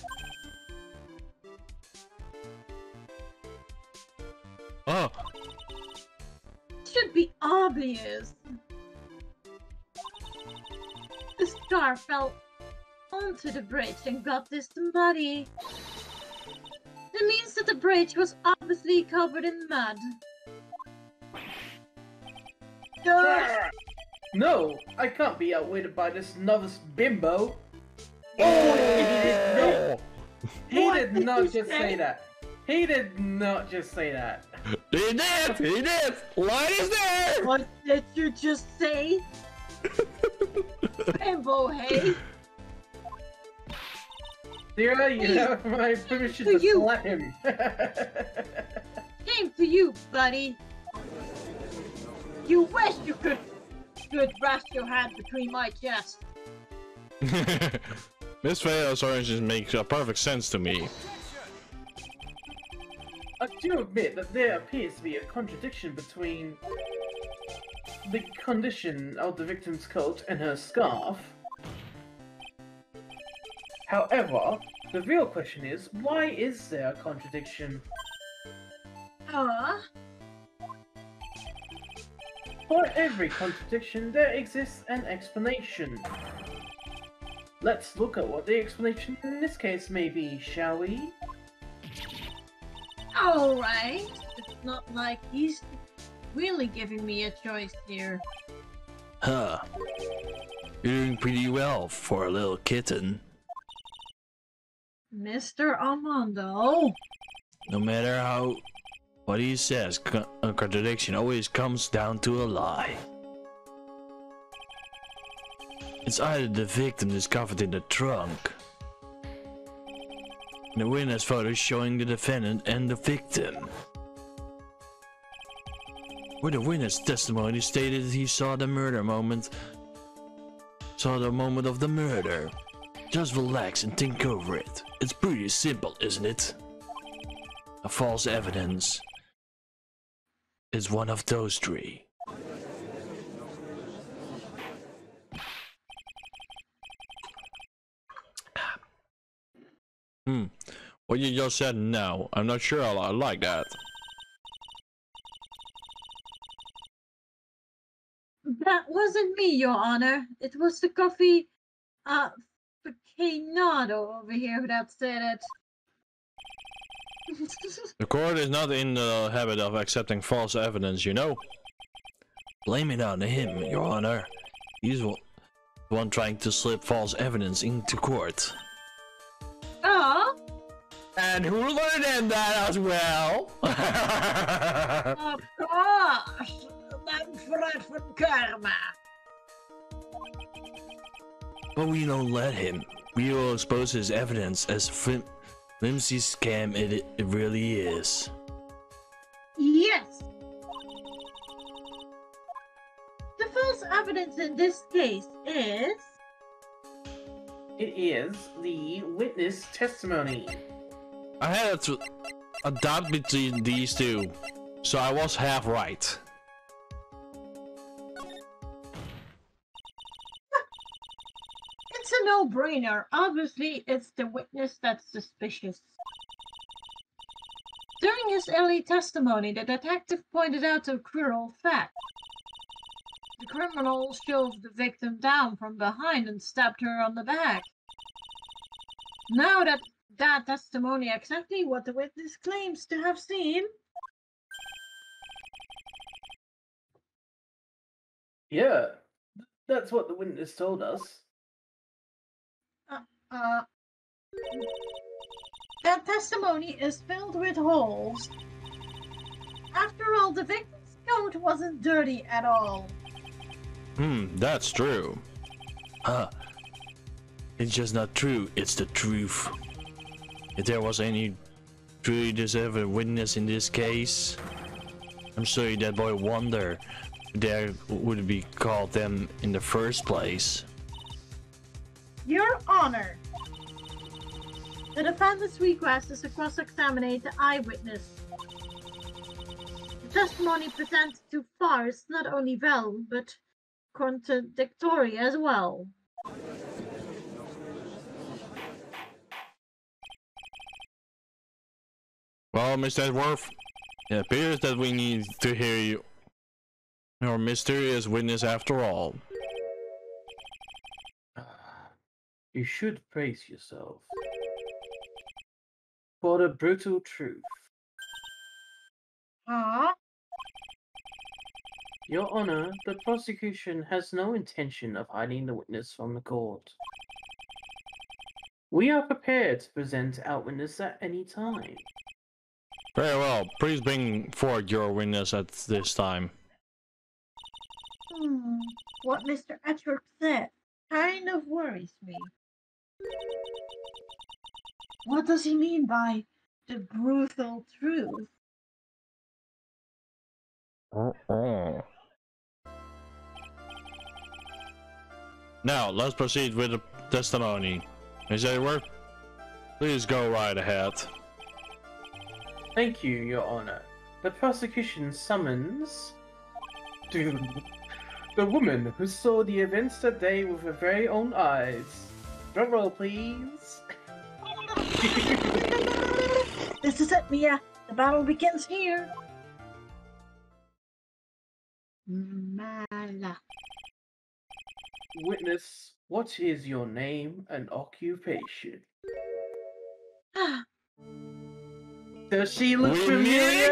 Oh, Should be obvious. This car fell onto the bridge and got this muddy. That means that the bridge was obviously covered in mud. No, I can't be outwitted by this novice bimbo. Oh, he did not just say that. He did not just say that. he did! He did! Light is there! What did you just say? Bimbo, hey? Sarah, you have my permission To to you. slap him. Came to you, buddy. You wish you could rest your hand between my chest. Miss Fail's oranges makes perfect sense to me. I do admit that there appears to be a contradiction between the condition of the victim's coat and her scarf. However, the real question is, why is there a contradiction? For every contradiction, there exists an explanation. Let's look at what the explanation in this case may be, shall we? Alright. It's not like he's really giving me a choice here. Huh. You're doing pretty well for a little kitten. Mr. Armando. No matter what he says, a contradiction always comes down to a lie. It's either the victim discovered in the trunk, the witness photo showing the defendant and the victim, where the witness testimony stated that he saw the moment of the murder. Just relax and think over it. It's pretty simple, isn't it? A false evidence is one of those three. What you just said, no. I'm not sure I like that. That wasn't me, Your Honor. It was the coffee, Canado over here that said it. The court is not in the habit of accepting false evidence, you know. Blame it on him, Your Honor. He's the one trying to slip false evidence into court. Oh, And who learned that as well? of course. That's Fred from Karma. But we don't let him. We will expose his evidence as flimsy scam it really is. Yes. The false evidence in this case is... It is the witness testimony. I had a doubt between these two, so I was half right. It's a no-brainer. Obviously, it's the witness that's suspicious. During his early testimony, the detective pointed out a cruel fact. The criminal shoved the victim down from behind and stabbed her on the back. Now that testimony exactly what the witness claims to have seen. Yeah, that's what the witness told us. That testimony is filled with holes. After all, the victim's coat wasn't dirty at all. That's true. It's just not true, it's the truth. If there was any truly deserving witness in this case, I'm sorry that boy Wonder there would be called them in the first place. Your Honor, the defendant's request is to cross-examine the eyewitness. The testimony presented so far is not only well, but contradictory as well. Well, Mr. Edworth, it appears that we need to hear your mysterious witness after all. You should praise yourself for the brutal truth. Huh? Your Honor, the prosecution has no intention of hiding the witness from the court. We are prepared to present our witness at any time. Very well, please bring forward your witness at this time. What Mr. Edward said kind of worries me. What does he mean by the brutal truth? Now, let's proceed with the testimony. Miss Edward, please go right ahead. Thank you, Your Honor. The prosecution summons the woman who saw the events that day with her very own eyes. Drum roll, please. This is it, Mia. The battle begins here. Mala. Witness, what is your name and occupation? Does she look We meet familiar?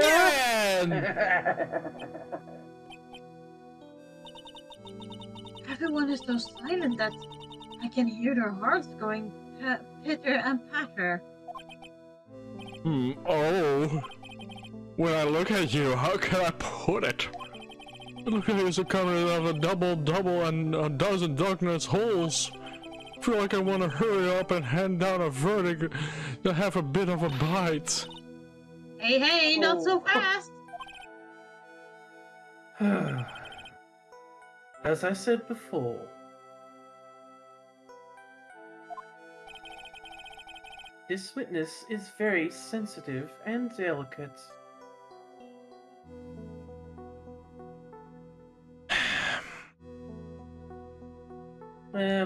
again! Everyone is so silent that I can hear their hearts going pitter and patter. Oh. When I look at you, how can I put it? Look at you, it's a cover of a double and a dozen darkness holes. I feel like I want to hurry up and hand down a verdict to have a bit of a bite. Hey, not so fast! As I said before, this witness is very sensitive and delicate.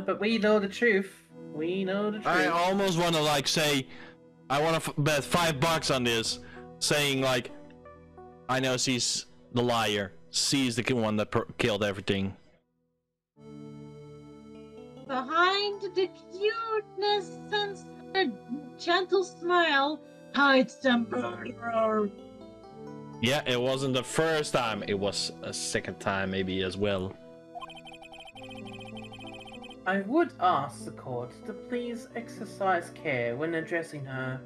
But we know the truth. We know the truth. I almost want to like say, I want to bet $5 on this, saying like, I know she's the liar. She's the one that killed everything. Behind the cuteness and her gentle smile hides the murderer. Yeah, it wasn't the first time. It was a second time maybe as well. I would ask the court to please exercise care when addressing her.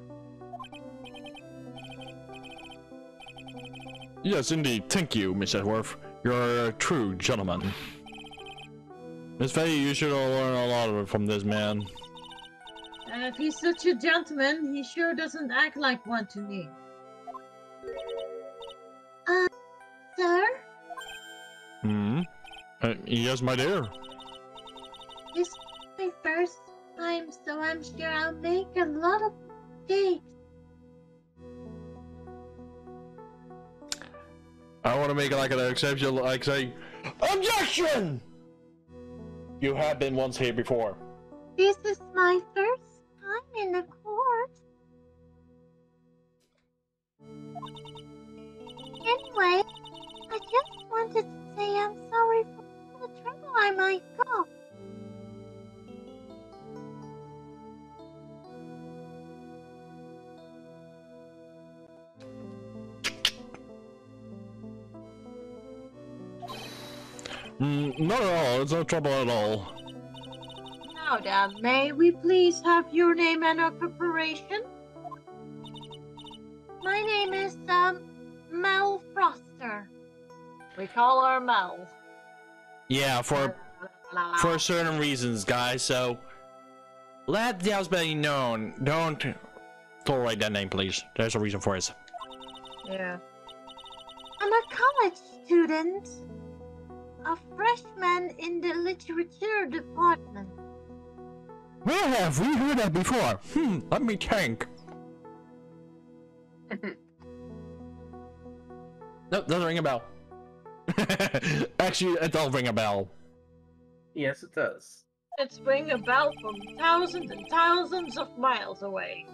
Yes, indeed. Thank you, Miss Edworth. You're a true gentleman. Miss Faye, you should learn a lot from this man. If he's such a gentleman, he sure doesn't act like one to me. Sir? Yes, my dear. This is my first time, so I'm sure I'll make a lot of mistakes. I want to make it like an exception, like say, OBJECTION! You have been once here before. This is my first time in the court. Anyway, I just wanted to say I'm sorry for all the trouble I might cause. Not at all. It's no trouble at all. Now then, may we please have your name and occupation? My name is, Mel Froster. We call her Mel. Yeah, for certain reasons, guys. So let the house be known. Don't tolerate that name, please. There's a reason for it. Yeah. I'm a college student. a freshman in the literature department. Where have we heard that before? Let me think. Nope, doesn't ring a bell. Actually, it does ring a bell. Yes, it does. It's ringing a bell from thousands and thousands of miles away.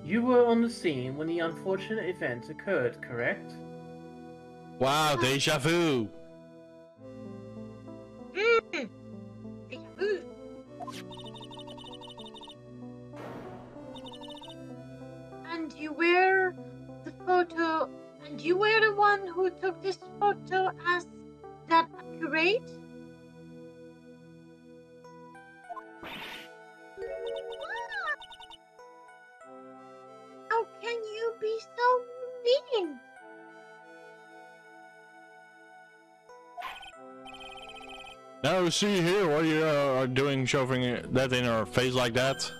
You were on the scene when the unfortunate event occurred, correct? Wow, deja vu. And you were the photo, and you were the one who took this photo. As that accurate? How can you be so mean? Now see here what you are doing, shoving that in her face like that.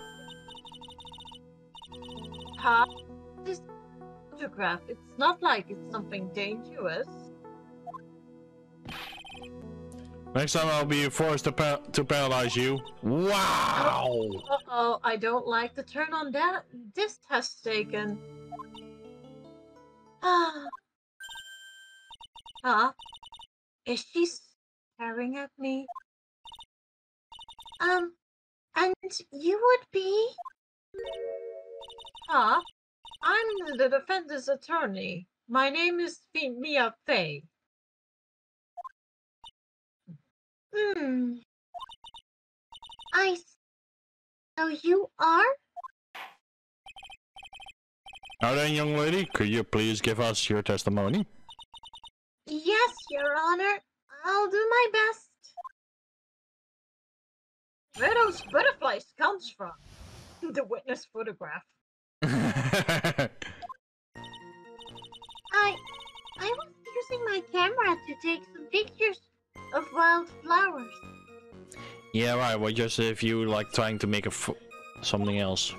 Huh? This photograph, it's not like it's something dangerous. Next time I'll be forced to paralyze you. Wow! Uh-oh, I don't like the turn on that this test taken. Huh? Is she staring at me? And you would be? Huh? I'm the defense's attorney. My name is Mia Fey. So you are? Now then, young lady, could you please give us your testimony? Yes, Your Honor. I'll do my best. Where those butterflies comes from? The witness photograph. I was using my camera to take some pictures of wild flowers. Yeah, right. Well, just if you like trying to make something else.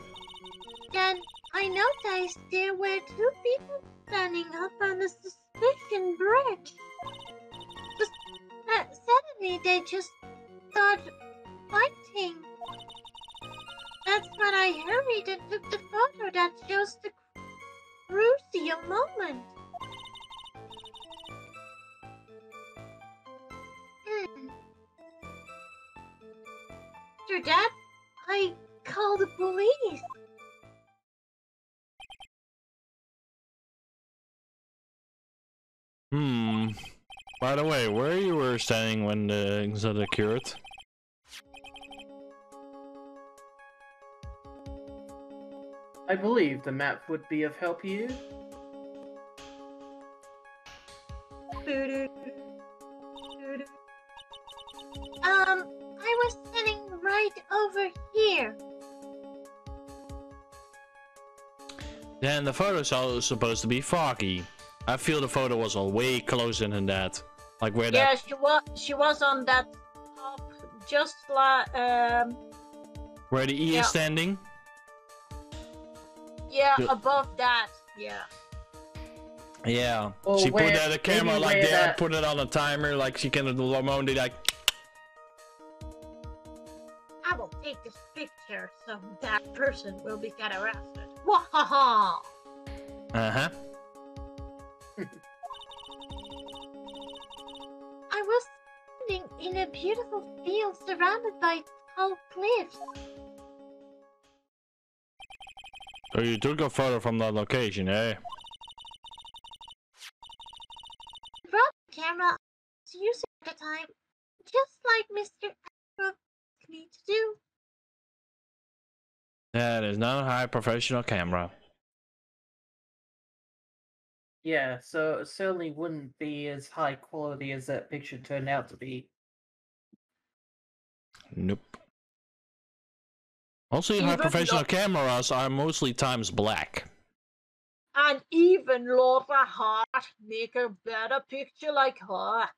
Then I noticed there were two people standing up on the suspicion bridge. Suddenly they just started fighting. That's when I hurried and took the photo that shows the crucial moment. After that, I called the police. By the way, where you were standing when the incident occurred? I believe the map would be of help here. I was sitting right over here. Then the photo's all supposed to be foggy. I feel the photo was way closer than that. Like where Yeah, that... she was on that top, just like Where the E is standing? Yeah, above that. Yeah. Yeah. Oh, she put where, the camera like where there, put it on a timer, like she can do like. I will take this picture so that person will be get arrested. Wahaha! Uh-huh. I was standing in a beautiful field surrounded by tall cliffs. So you took a photo from that location, eh? I brought the camera to use it at the time, just like Mr. asked me to do. That is not a high professional camera. Yeah, so it certainly wouldn't be as high quality as that picture turned out to be. Nope. Also, high professional cameras are mostly times black. And even Laura Hart make a better picture like her.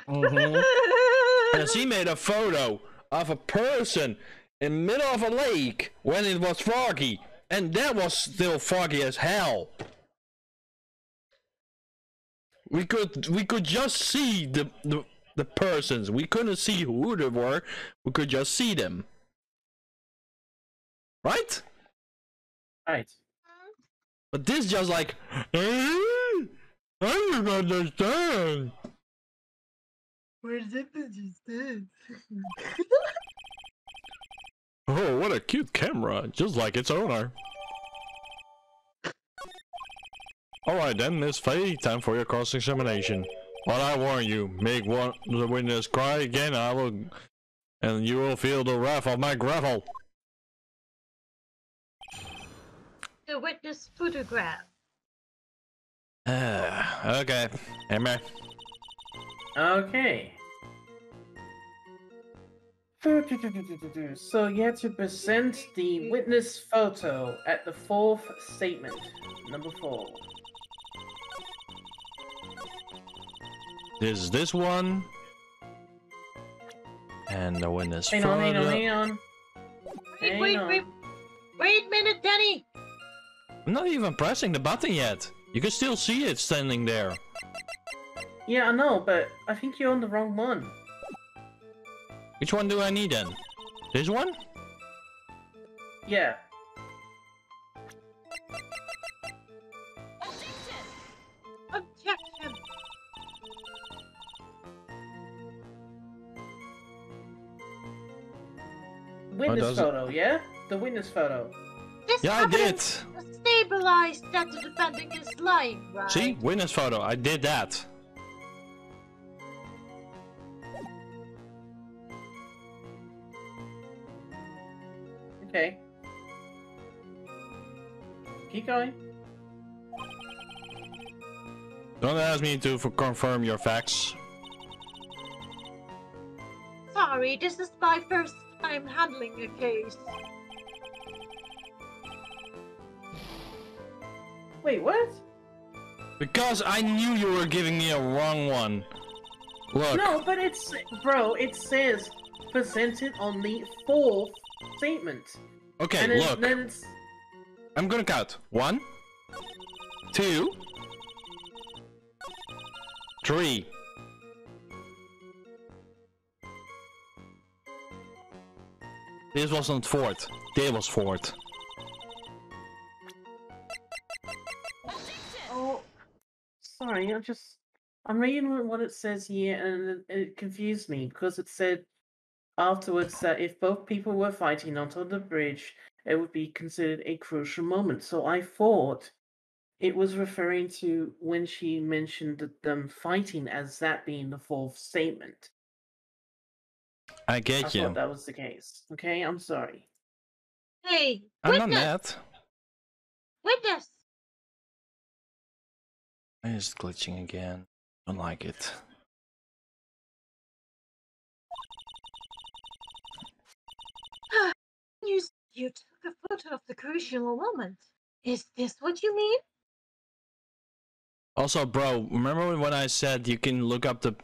And she made a photo of a person in the middle of a lake when it was foggy. And that was still foggy as hell. We could just see the persons. We couldn't see who they were. We could just see them. Right? Right. But this just like, I don't understand. Where's it understand? Oh, what a cute camera, just like its owner. Alright then, Miss Faye, time for your cross-examination. But I warn you, make the witness cry again, and you will feel the wrath of my gravel. The witness photograph. Okay, Emma. Okay. So you had to present the witness photo at the fourth statement, number 4. This one. And the witness Hang photo. on. Wait a minute, Danny! I'm not even pressing the button yet. You can still see it standing there. Yeah, I know, but I think you're on the wrong one. Which one do I need then? This one? Yeah. Objection! Witness does it? photo, yeah? The witness photo. This Yeah, I did. evidence was stabilized that the defendant is lying, right? See? Witness photo. I did that. Okay. Keep going. Don't ask me to confirm your facts. Sorry, this is my first time handling a case. Wait, what? Because I knew you were giving me a wrong one. Look. No, but it's... Bro, it says presented on the 4th statement. Okay, And look. then it's... I'm gonna count. 1, 2, 3. This wasn't fourth. This was fourth. Oh, sorry, I'm reading what it says here, and it confused me because it said afterwards that if both people were fighting onto the bridge, it would be considered a crucial moment. So I thought it was referring to when she mentioned them fighting as that being the 4th statement. I I get you. thought that was the case. Okay, I'm sorry. Hey, I'm not witness! mad. Witness! It's glitching again. Don't like it. You took a photo of the crucial moment. Is this what you mean? Also, bro, remember when I said you can look up the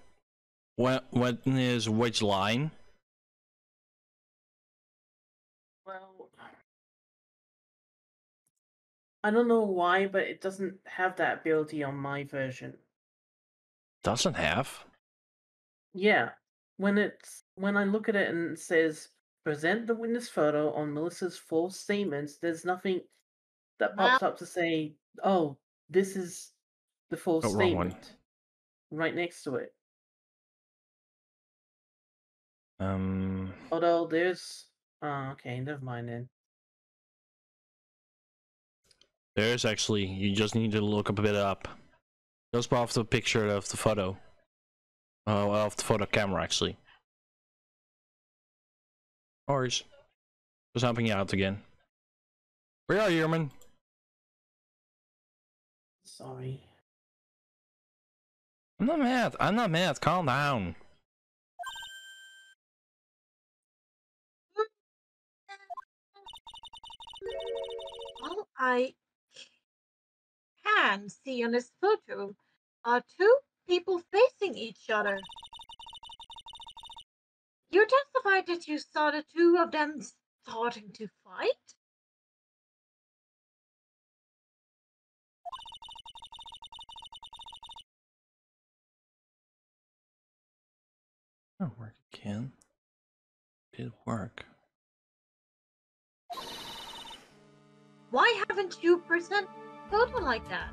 when is which line? Well, I don't know why, but it doesn't have that ability on my version. Doesn't have. Yeah, when I look at it and it says present the witness photo on Melissa's false statements, there's nothing that pops up to say, oh, this is the false Oh, wrong one. statement right next to it. Although there's okay, never mind then. There's actually, you just need to look a bit up. Just off the picture of the photo. Of the photo camera, actually. Or just helping you out again. Where are you, Herman? Sorry. I'm not mad. I'm not mad. Calm down. All I can see on this photo are two people facing each other. You testified that you saw the two of them starting to fight? Oh, work again. Did work. Why haven't you present photo like that?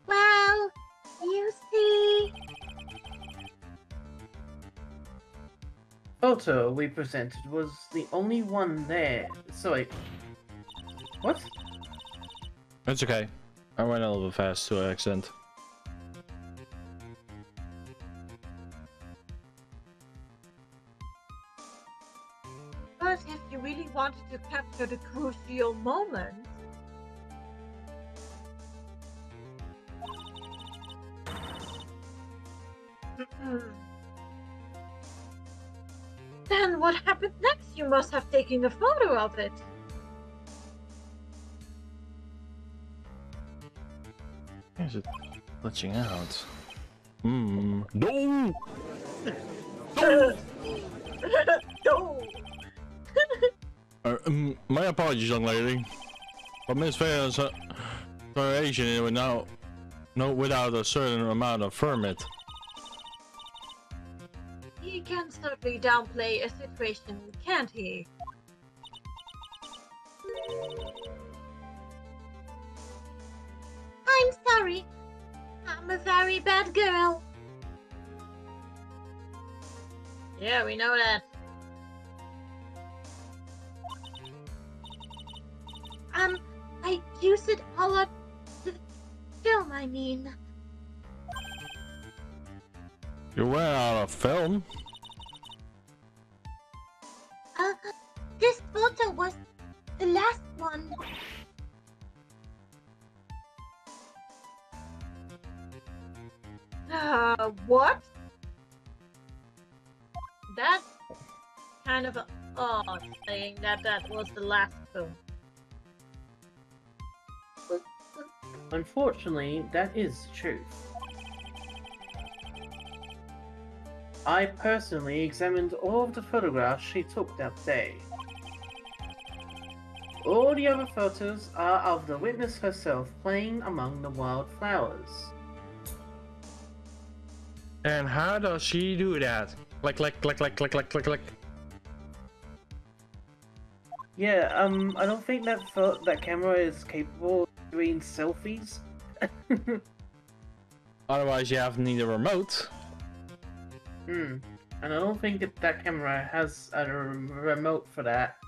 Well, you see... Photo we presented was the only one there. Sorry. What? It's okay. I went a little bit fast to an accident. But if you really wanted to capture the crucial moment... Then what happened next? You must have taken a photo of it. Is it glitching out? No! No! My apologies, young lady. But Miss Fair's variation would now without a certain amount of ferment. He can certainly downplay a situation, can't he? I'm sorry. I'm a very bad girl. Yeah, we know that. I used it all up the film, I mean. You went out of film? This photo was the last one. What? That's kind of odd saying that was the last film. Unfortunately, that is the truth. I personally examined all of the photographs she took that day. All the other photos are of the witness herself playing among the wildflowers. And how does she do that? Click. Yeah, I don't think that camera is capable of doing selfies. Otherwise, you have to need a remote. And I don't think that camera has a remote for that.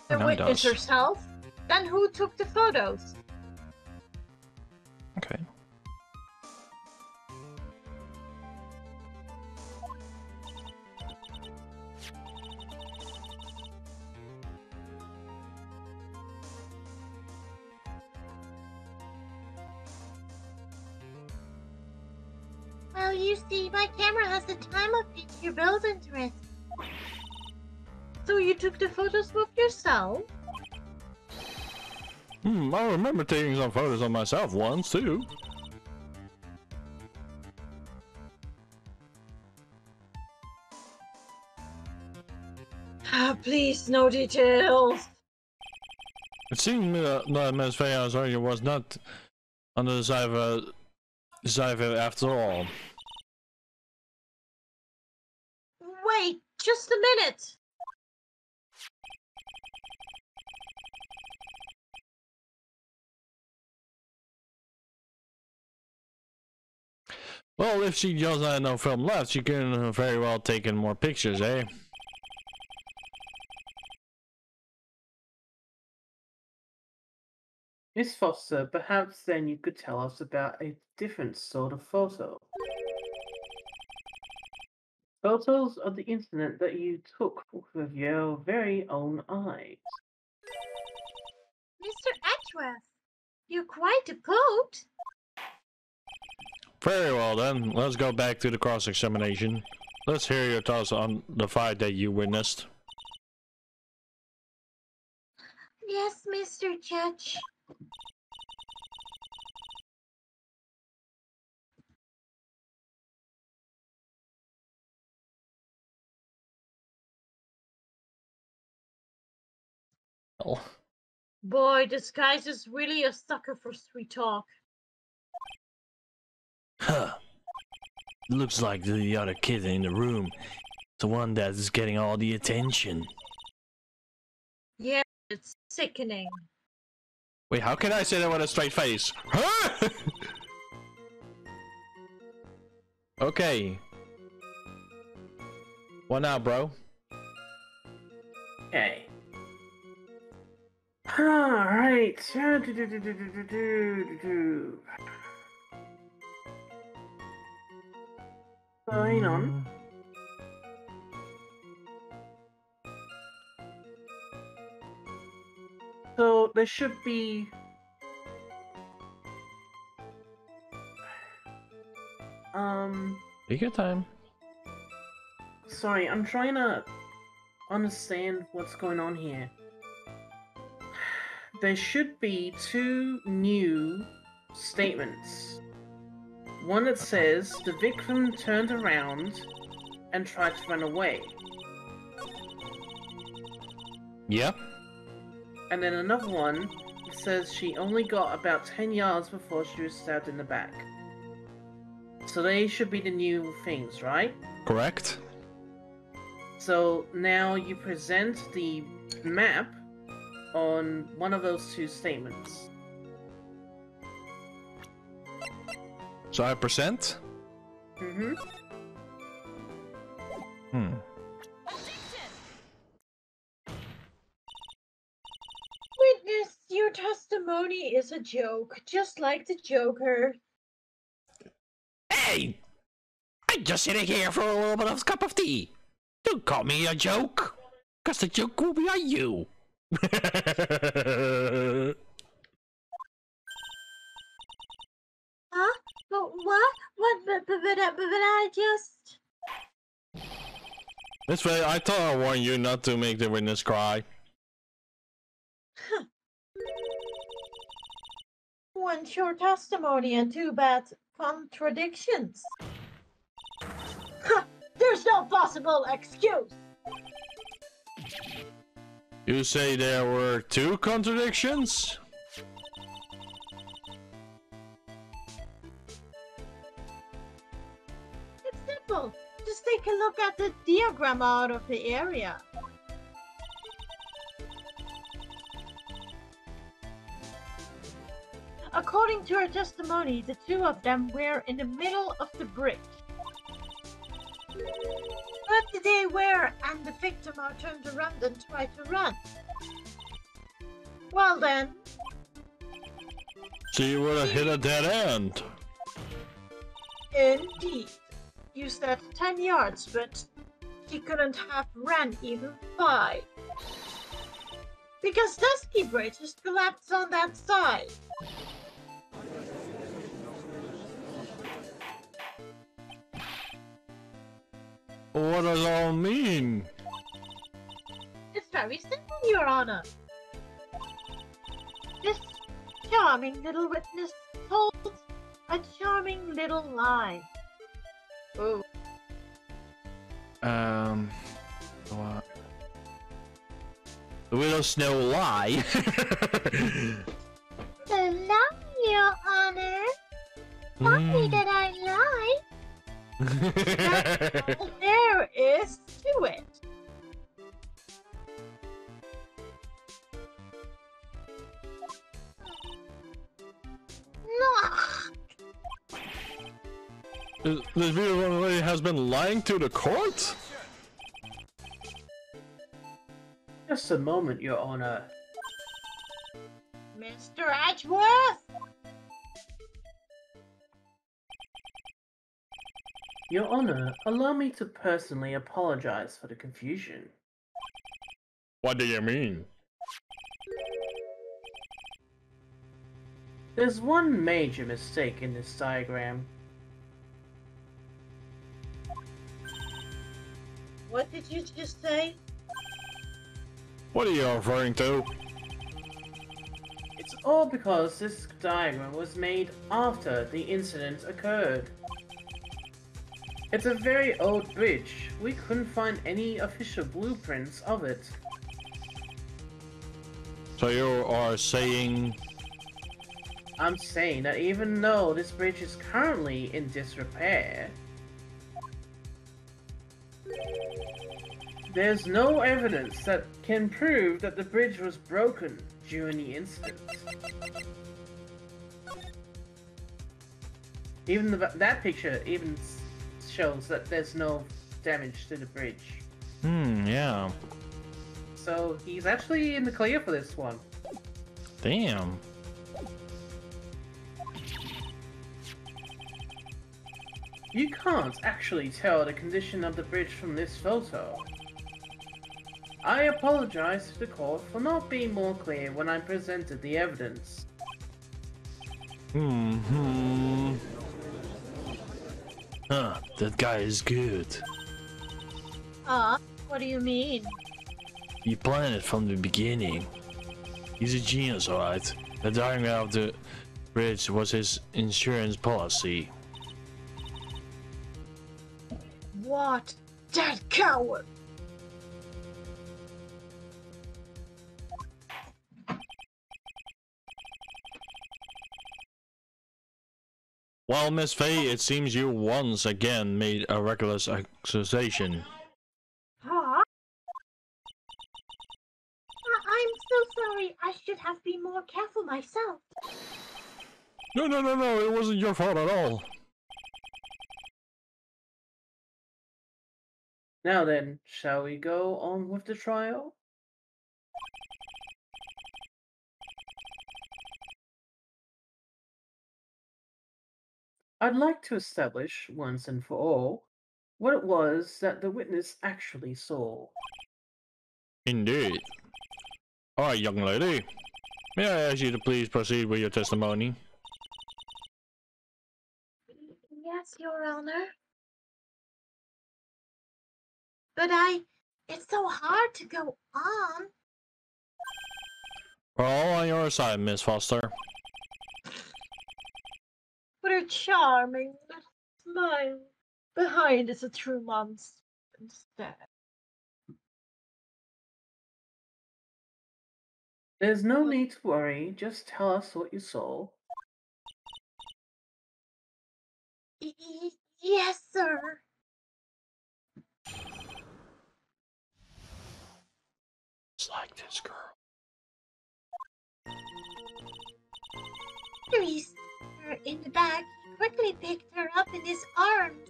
The No, it witness does. herself? Then who took the photos? Okay. Well, you see, my camera has a timer feature built into it. So you took the photos with yourself? I remember taking some photos of myself once too. Please, no details. It seemed that Miss Fair's was not on the side of it after all. Wait, just a minute. Well, if she just had no film left, she could have very well taken more pictures, eh? Miss Foster, perhaps then you could tell us about a different sort of photo. Photos of the incident that you took with your very own eyes. Mr. Edgeworth, you're quite a poet. Very well then, let's go back to the cross-examination. Let's hear your thoughts on the fight that you witnessed. Yes, Mr. Judge. Oh. Boy, this guy is really a sucker for sweet talk. Huh. Looks like the other kid in the room. The one that is getting all the attention. Yeah, it's sickening. Wait, how can I say that with a straight face? Huh? Okay. What now, bro? Okay. Alright. So, hang on. So, there should be... Take your time. Sorry, I'm trying to understand what's going on here. There should be 2 new statements. One that says the victim turned around and tried to run away. Yep. And then another one that says she only got about 10 yards before she was stabbed in the back. So they should be the new things, right? Correct. So now you present the map on one of those 2 statements. So I present? Mm-hmm. Witness, your testimony is a joke, just like the Joker. Hey! I'm just sitting here for a little bit of a cup of tea. Don't call me a joke, cause the joke will be on you. Huh? But what? But I just... This way, I thought I warned you not to make the witness cry. Huh. One short testimony and 2 bad contradictions. Huh. There's no possible excuse. You say there were 2 contradictions? It's simple. Just take a look at the diagram out of the area. According to her testimony, the 2 of them were in the middle of the bridge. What did they wear? And the victim are turned around and tried to run. Well then. So you would have hit a dead end. Indeed. You said 10 yards, but she couldn't have ran even 5. Because the ski bridge is collapsed on that side. What does it all mean? It's very simple, Your Honor. This charming little witness told a charming little lie. Oh. What? The Widow Snow lie. The lie, Your Honor. Why did I lie? That's all there is to it. This beautiful lady has been lying to the court? Just a moment, Your Honor. Mr. Edgeworth? Your Honor, allow me to personally apologize for the confusion. What do you mean? There's one major mistake in this diagram. What did you just say? What are you referring to? It's all because this diagram was made after the incident occurred. It's a very old bridge. We couldn't find any official blueprints of it. So you are saying... I'm saying that even though this bridge is currently in disrepair, There's no evidence that can prove that the bridge was broken during the incident. Even that picture even shows that there's no damage to the bridge. Yeah. So he's actually in the clear for this one. Damn. You can't actually tell the condition of the bridge from this photo. I apologize to the court for not being more clear when I presented the evidence. That guy is good. What do you mean? He planned it from the beginning. He's a genius, alright. The dying out of the bridge was his insurance policy. What? That coward! Well, Miss Faye, it seems you once again made a reckless accusation. Huh? I'm so sorry. I should have been more careful myself. No, it wasn't your fault at all. Now then, shall we go on with the trial? I'd like to establish, once and for all, what it was that the witness actually saw. Indeed. Alright, young lady. May I ask you to please proceed with your testimony? Yes, Your Honor. But it's so hard to go on. We're all on your side, Miss Foster. With her charming little smile. Behind is a true monster instead. There's no need to worry, just tell us what you saw. Yes, sir. It's like this girl. He saw her in the back. He quickly picked her up in his arms.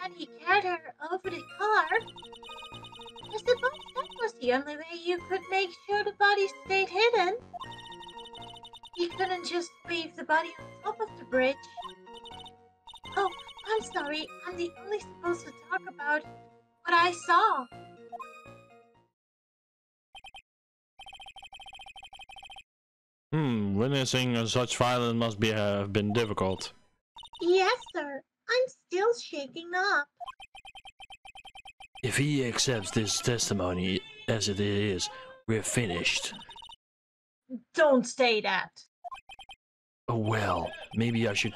And he carried her over the car. I suppose that was the only way you could make sure the body stayed hidden. He couldn't just leave the body on top of the bridge. Oh, I'm sorry. I'm the only supposed to talk about what I saw. Witnessing such violence must have been difficult. Yes, sir. I'm still shaking up. If he accepts this testimony as it is, we're finished. Don't say that. Oh well, maybe I should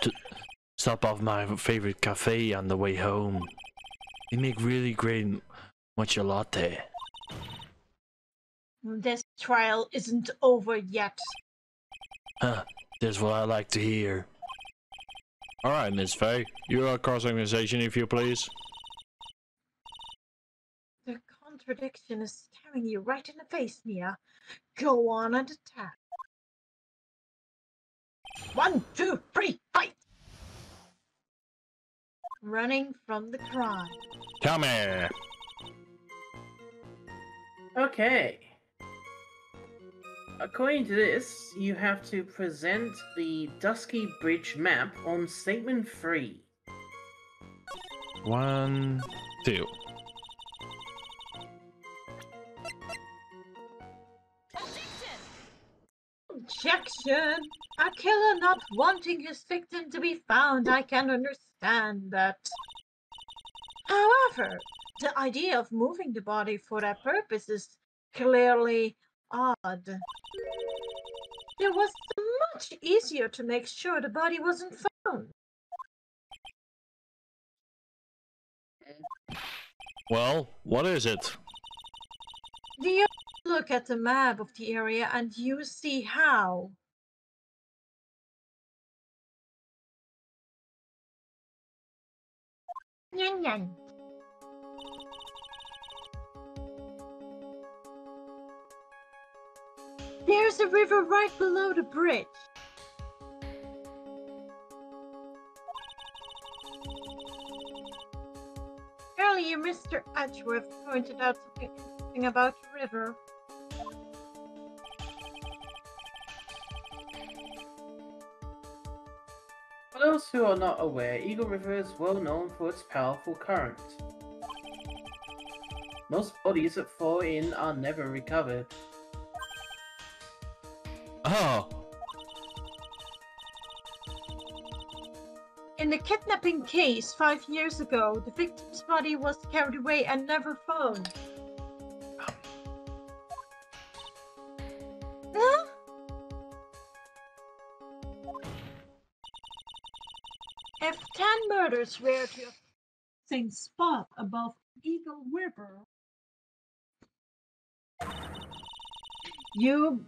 stop off my favorite cafe on the way home. They make really great matcha latte. This trial isn't over yet. Huh, that's what I like to hear. Alright, Miss Faye, you're a cross-organization if you please. The contradiction is staring you right in the face, Mia. Go on and attack. 1, 2, 3, fight! Running from the crime. Come here. Okay. According to this, you have to present the Dusky Bridge map on statement 3. 1, 2. Objection! A killer not wanting his victim to be found, I can understand that. However, the idea of moving the body for that purpose is clearly odd. It was much easier to make sure the body wasn't found. Well, what is it? Do you look at the map of the area and you see how? Yan yan. There's a river right below the bridge. Earlier, Mr. Edgeworth pointed out something interesting about the river. For those who are not aware, Eagle River is well known for its powerful current. Most bodies that fall in are never recovered. Oh. In the kidnapping case 5 years ago, the victim's body was carried away and never found. Huh? If 10 murders were to a same spot above Eagle River, you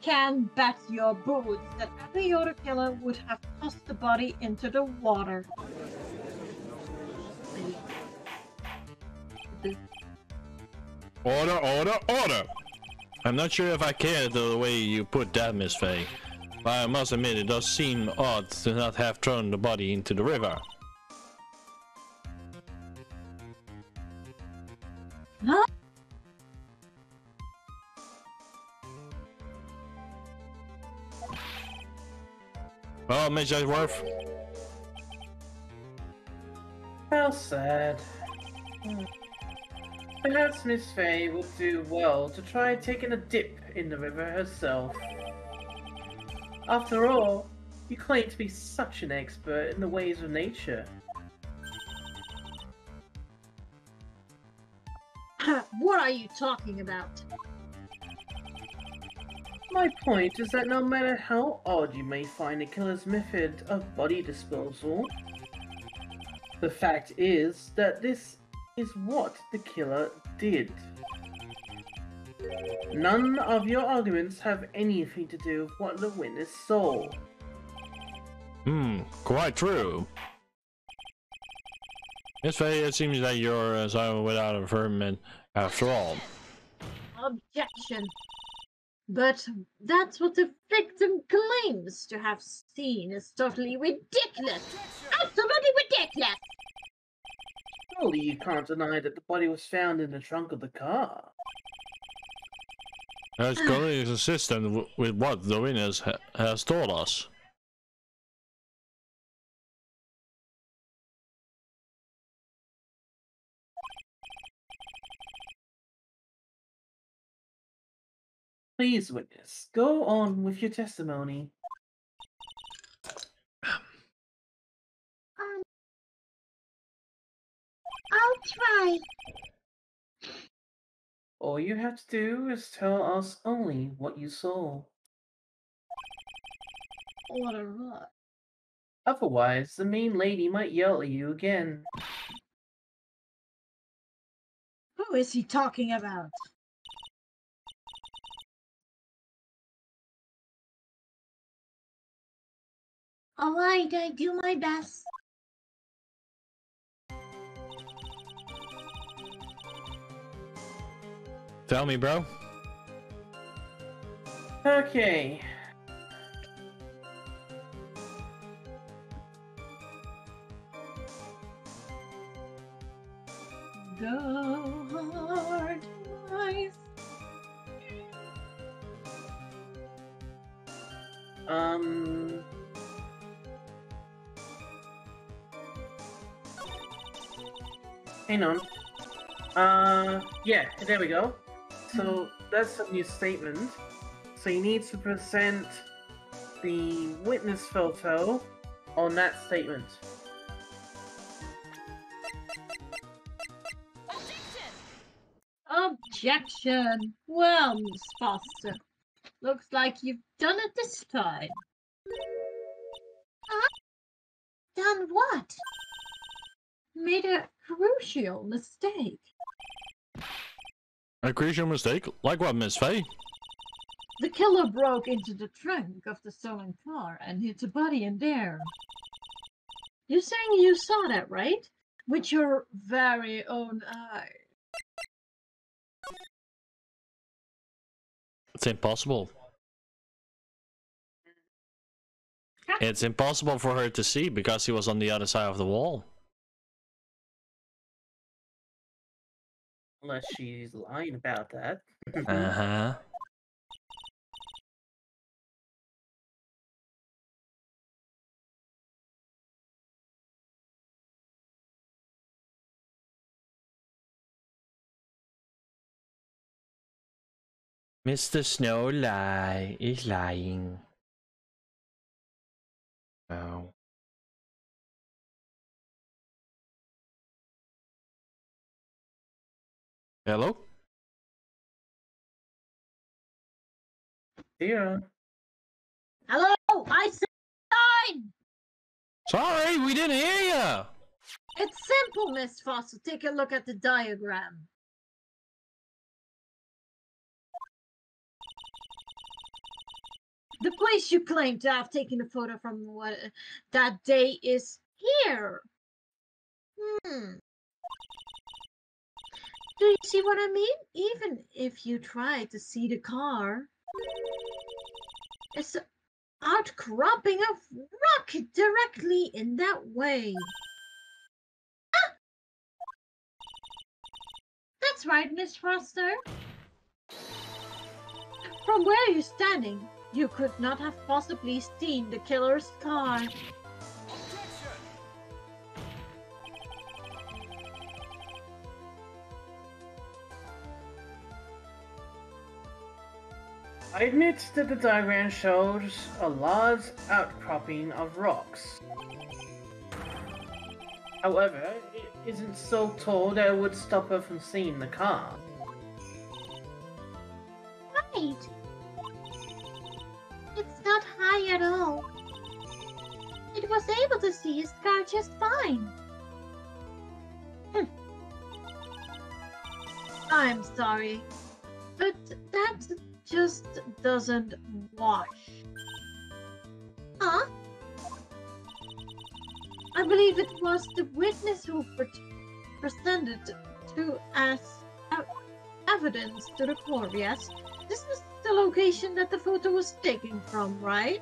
can bet your boots that every other killer would have tossed the body into the water. Order, order, order! I'm not sure if I care the way you put that, Miss Faye, but I must admit it does seem odd to not have thrown the body into the river. Huh? Well, Miss Edgeworth, How sad. Perhaps Miss Faye would do well to try taking a dip in the river herself. After all, you claim to be such an expert in the ways of nature. What are you talking about? My point is that no matter how odd you may find a killer's method of body disposal, the fact is that this is what the killer did. None of your arguments have anything to do with what the witness saw. quite true. Miss Faye, it seems that you're silent without affirmation after all. Objection. But that's what the victim claims to have seen is totally ridiculous. Absolutely ridiculous. Surely you can't deny that the body was found in the trunk of the car. That's completely consistent with what the witness has told us. Please, witness, go on with your testimony. I'll try. All you have to do is tell us only what you saw. What a rot. Otherwise, the mean lady might yell at you again. Who is he talking about? Alright, I do my best. Tell me, bro. Okay. Go hard, life. Hang on. Yeah, there we go. So that's a new statement. So you need to present the witness photo on that statement. Objection. Well, Miss Foster, looks like you've done it this time. Huh? Done what? Made a crucial mistake. A crucial mistake? Like what, Miss Faye? The killer broke into the trunk of the stolen car and hid the body in there. You're saying you saw that, right? With your very own eye. It's impossible. It's impossible for her to see because he was on the other side of the wall. Unless she's lying about that. Uh-huh. Mr. Snowlie is lying. Oh. Hello? Yeah. Hello, I said nine! Sorry, we didn't hear you. It's simple, Miss Foster. Take a look at the diagram. The place you claim to have taken a photo from that day is here. Do you see what I mean? Even if you try to see the car, it's an outcropping of rock directly in that way. Ah! That's right, Miss Foster. From where you're standing, you could not have possibly seen the killer's car. I admit that the diagram shows a large outcropping of rocks. However, it isn't so tall that it would stop her from seeing the car. Right. It's not high at all. It was able to see his car just fine. I'm sorry, but that just doesn't wash. Huh? I believe it was the witness who presented to as evidence to the court, yes? This was the location that the photo was taken from, right?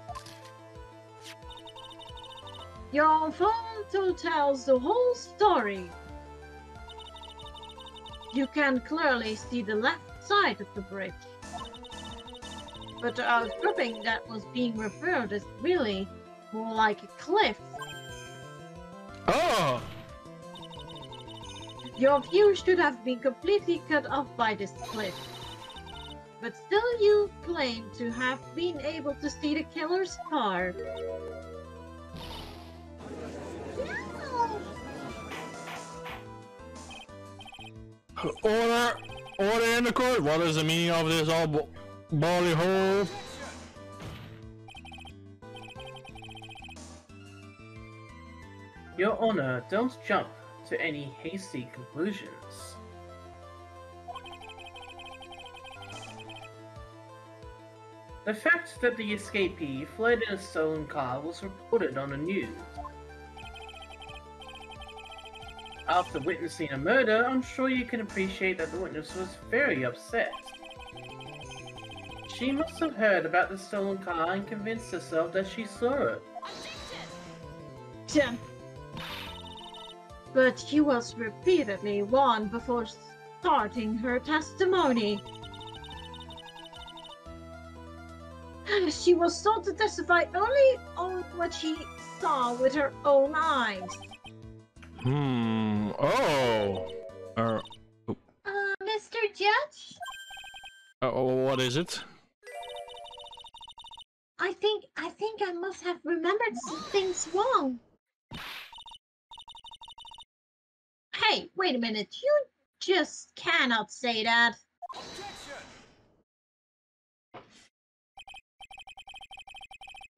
Your photo tells the whole story. You can clearly see the left side of the bridge. But the outcropping that was being referred is really more like a cliff. Oh! Your view should have been completely cut off by this cliff. But still you claim to have been able to see the killer's car. No! Order in the court. What is the meaning of this all bally hole? Your Honor, don't jump to any hasty conclusions. The fact that the escapee fled in a stolen car was reported on the news. After witnessing a murder, I'm sure you can appreciate that the witness was very upset. She must have heard about the stolen car and convinced herself that she saw it. But she was repeatedly warned before starting her testimony. She was told to testify only on what she saw with her own eyes. Oh. Mr. Judge? What is it? I think I must have remembered some things wrong. Hey, wait a minute. You just cannot say that.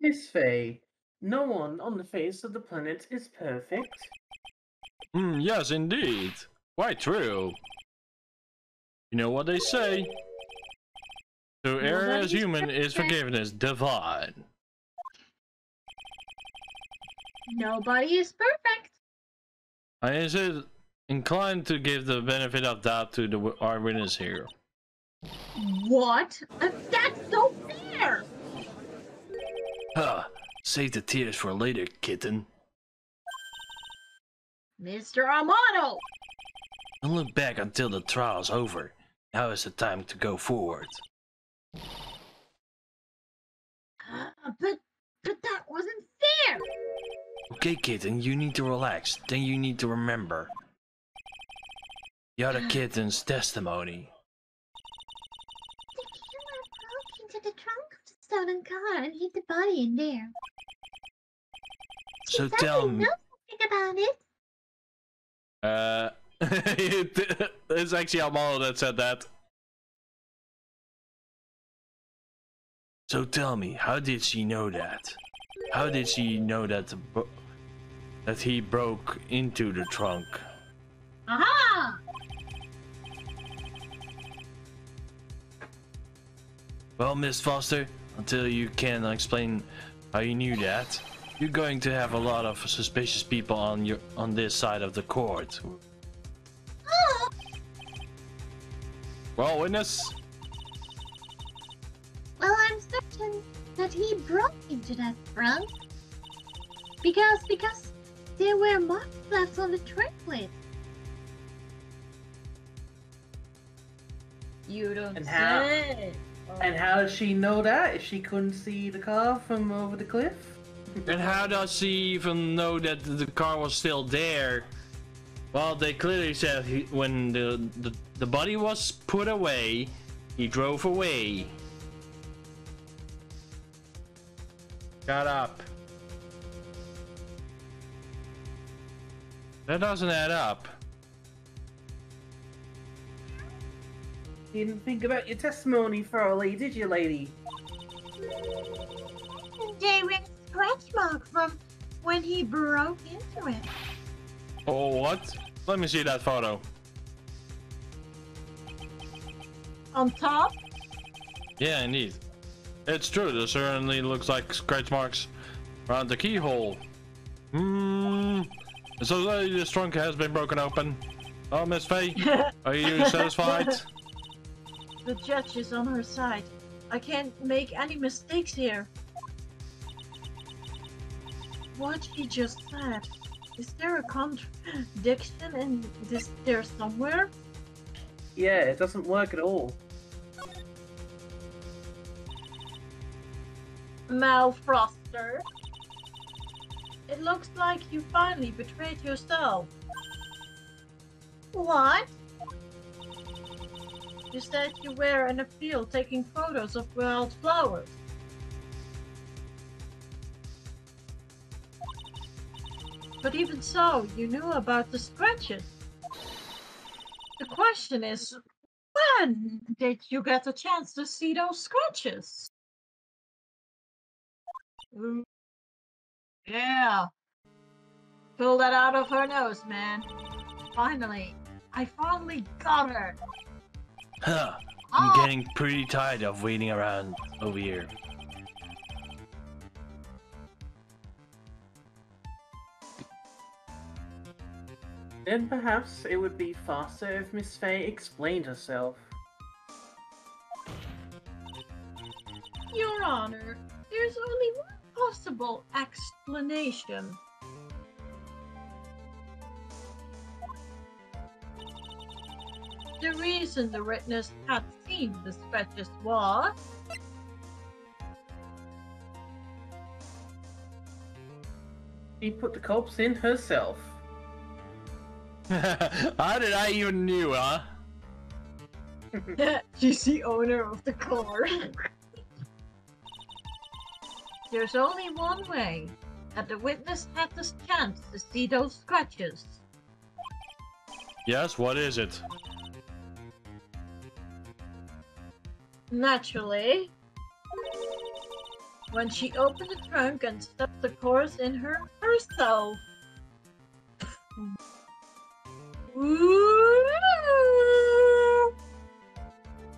Miss Faye, no one on the face of the planet is perfect. Yes, indeed. Quite true. You know what they say? To err as human is forgiveness divine. Nobody is perfect. I is it inclined to give the benefit of doubt to our witness here. What? That's so fair! Huh. Save the tears for later, kitten. Mr. Amato! Don't look back until the trial's over. Now is the time to go forward. But that wasn't fair! Okay, kitten, you need to relax. Then you need to remember the other kitten's testimony. The killer broke into the trunk of the stolen car and hid the body in there. So She tell certainly me. knows something about it. It's actually Amalo that said that. So tell me, how did she know that? How did she know that that he broke into the trunk? Aha! Well, Miss Foster, until you can explain how you knew that, you're going to have a lot of suspicious people on this side of the court. Oh! Well, witness. Well, I'm certain that he broke into that trunk. Because there were marks left on the trunk lid. You don't And how- say. And how does she know that if she couldn't see the car from over the cliff? And how does she even know that the car was still there? Well, they clearly said when the body was put away, he drove away. Shut up. That doesn't add up. You didn't think about your testimony thoroughly, did you, lady? There were scratch marks from when he broke into it. Oh, what? Let me see that photo. On top? Yeah, indeed. It's true, there certainly looks like scratch marks around the keyhole. So this trunk has been broken open. Oh, Miss Faye, are you satisfied? The judge is on her side. I can't make any mistakes here. What he just said. Is there a contradiction in this there somewhere? Yeah, it doesn't work at all. Malfroster. It looks like you finally betrayed yourself. What? You said you were in a field taking photos of wild flowers. But even so, you knew about the scratches. The question is, when did you get a chance to see those scratches? Yeah. Pull that out of her nose, man. Finally. I finally got her. Huh. I'm getting pretty tired of waiting around over here. Then perhaps it would be faster if Miss Faye explained herself. Your Honor, there's only one possible explanation. The reason the witness had seen the scratches was... She put the corpse in herself. How did I even knew, huh? She's the owner of the car. There's only one way, and the witness had the chance to see those scratches. Yes, what is it? Naturally, when she opened the trunk and stuffed the course in her herself. Ooh.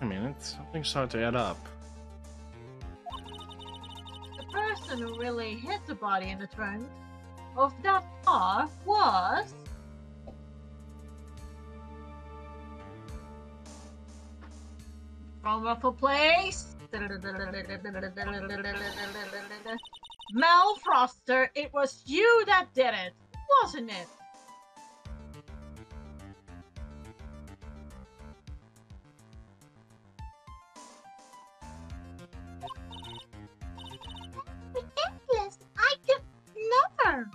I mean, something's starting to add up. The person who really hid the body in the trunk of that car was... From Ruffle Place. Mel Froster, it was you that did it, wasn't it? Ridiculous! I could never!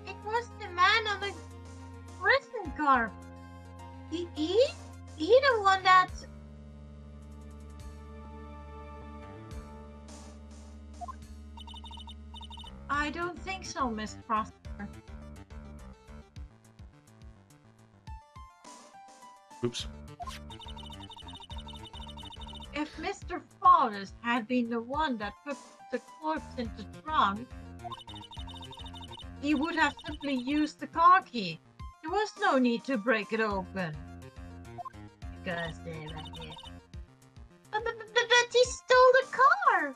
It was the man on the prison car. He the one that... I don't think so, Miss Froster. Oops. If Mr. Forrest had been the one that put the corpse in the trunk, he would have simply used the car key. There was no need to break it open. Because they were here. But he stole the car!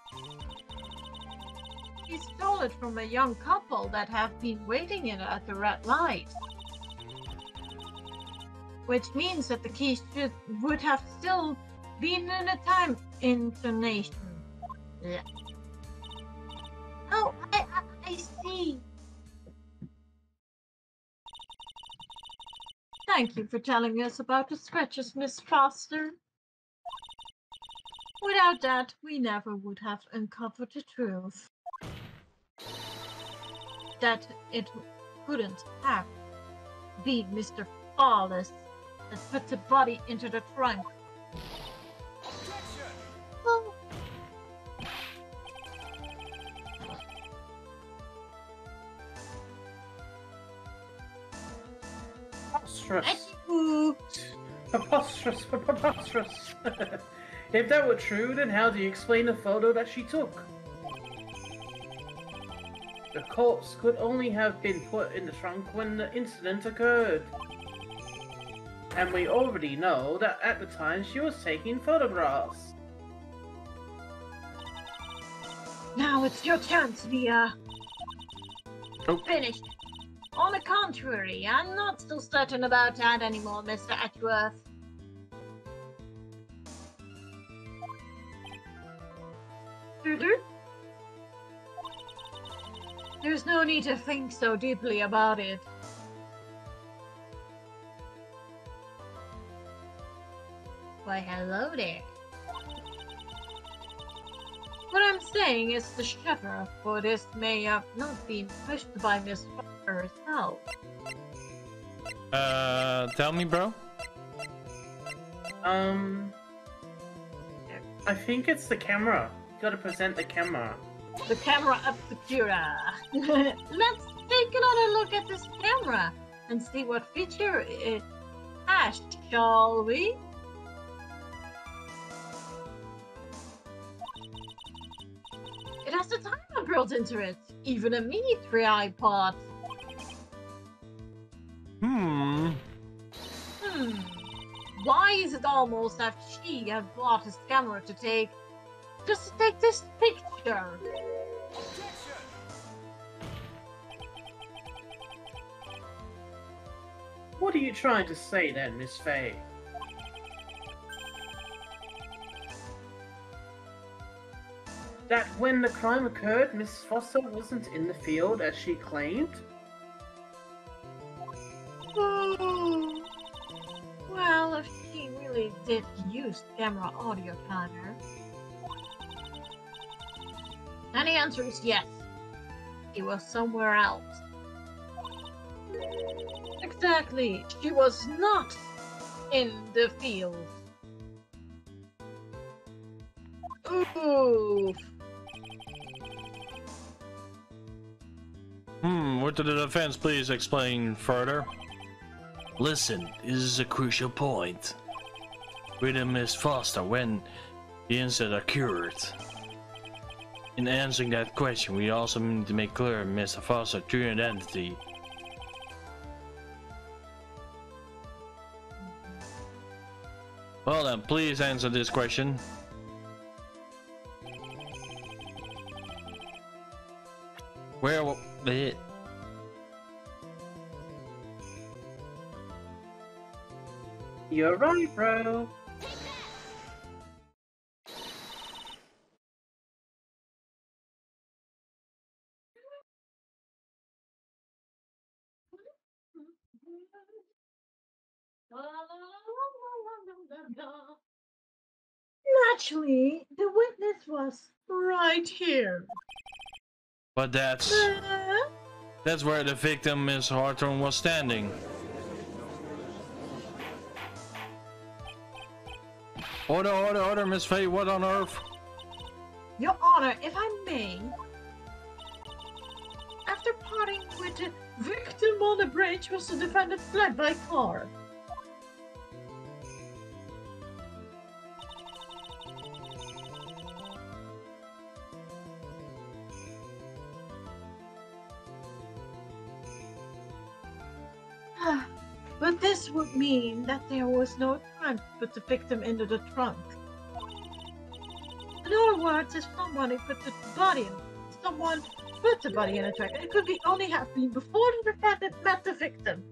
He stole it from a young couple that have been waiting in at the red light. Which means that the key would have still been in a time intonation. Yeah. Oh, I see. Thank you for telling us about the scratches, Miss Foster. Without that, we never would have uncovered the truth. That it couldn't have been Mr. Flawless that put the body into the trunk. Oh, Preposterous. Ooh, Preposterous. Preposterous. If that were true, then how do you explain the photo that she took? The corpse could only have been put in the trunk when the incident occurred. And we already know that at the time she was taking photographs. now it's your chance, Via. Oh. Finished. On the contrary, I'm not so certain about that anymore, Mr. Atworth. There's no need to think so deeply about it. why hello there. What I'm saying is the shutter for this may have not been pushed by Miss Foster herself. Tell me, bro. I think it's the camera. You gotta present the camera. The camera obscura. Let's take another look at this camera and see what feature it has, shall we? It has a timer built into it, even a mini tripod. Why is it almost that she had bought his camera to take just to take this picture? What are you trying to say then, Miss Faye? That when the crime occurred, Miss Foster wasn't in the field as she claimed? Well, if she really did use camera audio timer, then the answer is yes. He was somewhere else. Exactly. She was not in the field. Ooh. What did the defense please explain further? Listen, this is a crucial point. We did Miss Foster when the incident occurred. In answering that question, we also need to make clear Mr. Foster's true identity. Well then, please answer this question. Where the... You're right, bro. Naturally, the witness was right here. But that's where the victim, Miss Hawthorne, was standing. Order, Miss Faye, what on earth? Your Honor, if I may, after parting with the victim on the bridge, was the defendant fled by car. But this would mean that there was no time to put the victim into the trunk. In other words, if someone put the body in the trunk, it could be only have been before the defendant met the victim.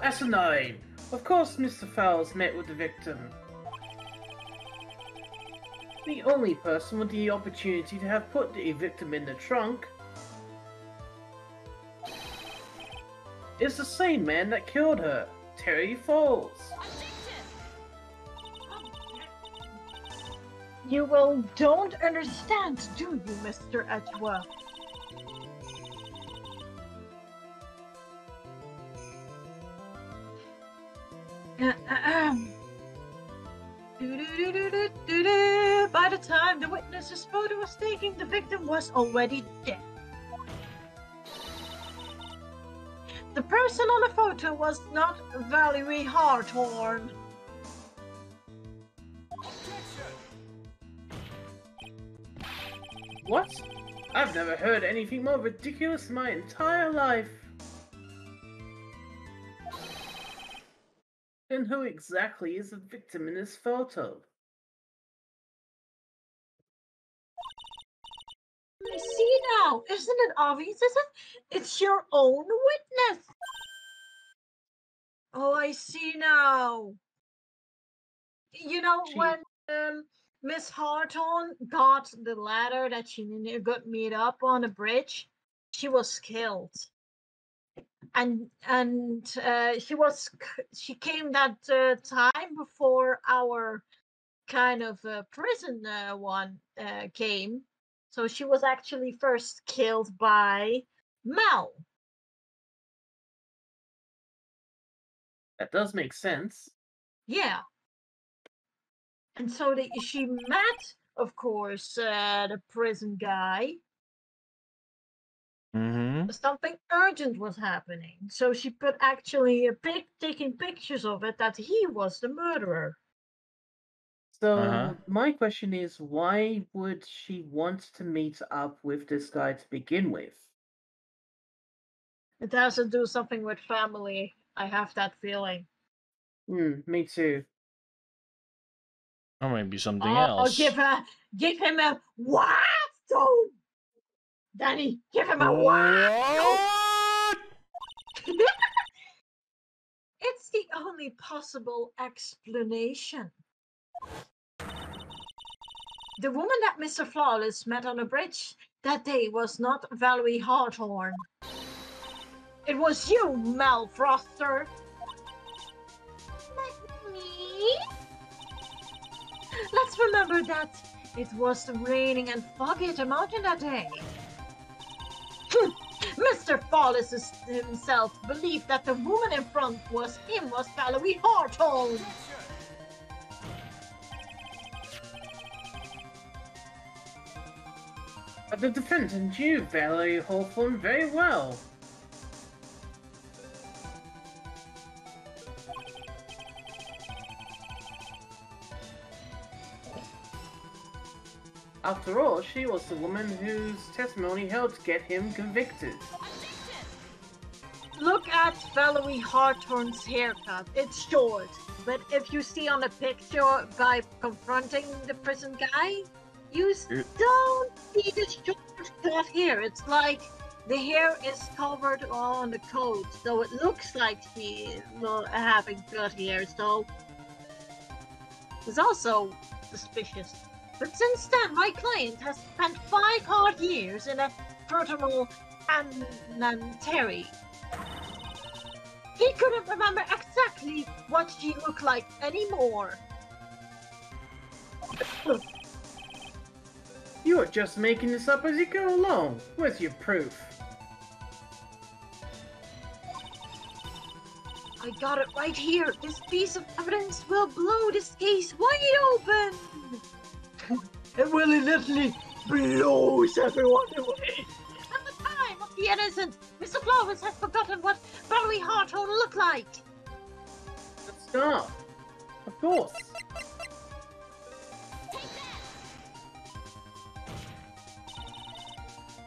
Asinine. Of course Mr. Fowles met with the victim. The only person with the opportunity to have put the victim in the trunk is the same man that killed her, Terry Falls. You don't understand, do you, Mr. Edgeworth? By the time the witness's photo was taken, the victim was already dead. The person on the photo was not Valerie Hawthorne. What? I've never heard anything more ridiculous in my entire life. Then who exactly is the victim in this photo? I see now. Isn't it obvious? It's your own witness. Oh, I see now. You know, when Miss Hawthorne got the ladder that she got meet up on a bridge, she was killed. And she came that time before our kind of prison one came. So she was actually first killed by Mel. That does make sense. Yeah. And so she met, of course, the prison guy. Mm-hmm. Something urgent was happening. So she put actually taking pictures of it that he was the murderer. So my question is, why would she want to meet up with this guy to begin with? It has to do something with family. I have that feeling. Me too. Or maybe something else. Give him a what? Stone! Danny, give him a what? It's the only possible explanation. The woman that Mr. Flawless met on the bridge that day was not Valerie Hawthorne. It was you, Mel Froster. Like me? Let's remember that it was raining and foggy at the mountain that day. Mr. Flawless himself believed that the woman in front was Valerie Hawthorne. But the defendant knew Valerie Hawthorne very well. After all, she was the woman whose testimony helped get him convicted. Look at Valerie Hawthorne's haircut. It's short, but if you see on the picture by confronting the prison guy, you don't see the short cut hair. It's like the hair is covered on the coat, so it looks like she having cut hair. So it's also suspicious. But since then, my client has spent 5 hard years in a fraternal Terry. He couldn't remember exactly what she looked like anymore. You're just making this up as you go along. Where's your proof? I got it right here. This piece of evidence will blow this case wide open. It really literally blows everyone away. At the time of the innocent, Mr. Flowers has forgotten what Valerie Hawthorne looked like. The scar. Of course.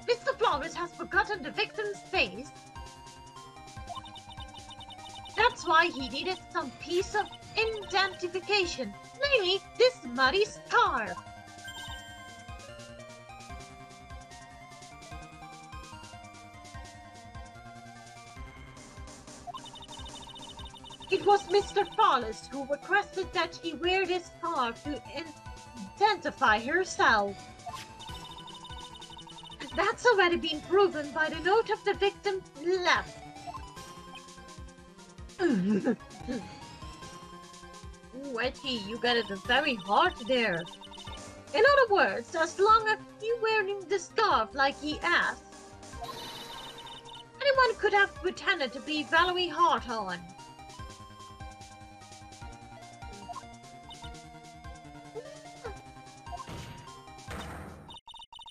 Mr. Flowers has forgotten the victim's face. That's why he needed some piece of identification, namely this muddy scar. It was Mr. Flawless who requested that she wear this scarf to identify herself. That's already been proven by the note of the victim left. Ooh, Etty, you got it very hard there. In other words, as long as you wearing the scarf like he asked, anyone could have pretended to be Valerie Hawthorne.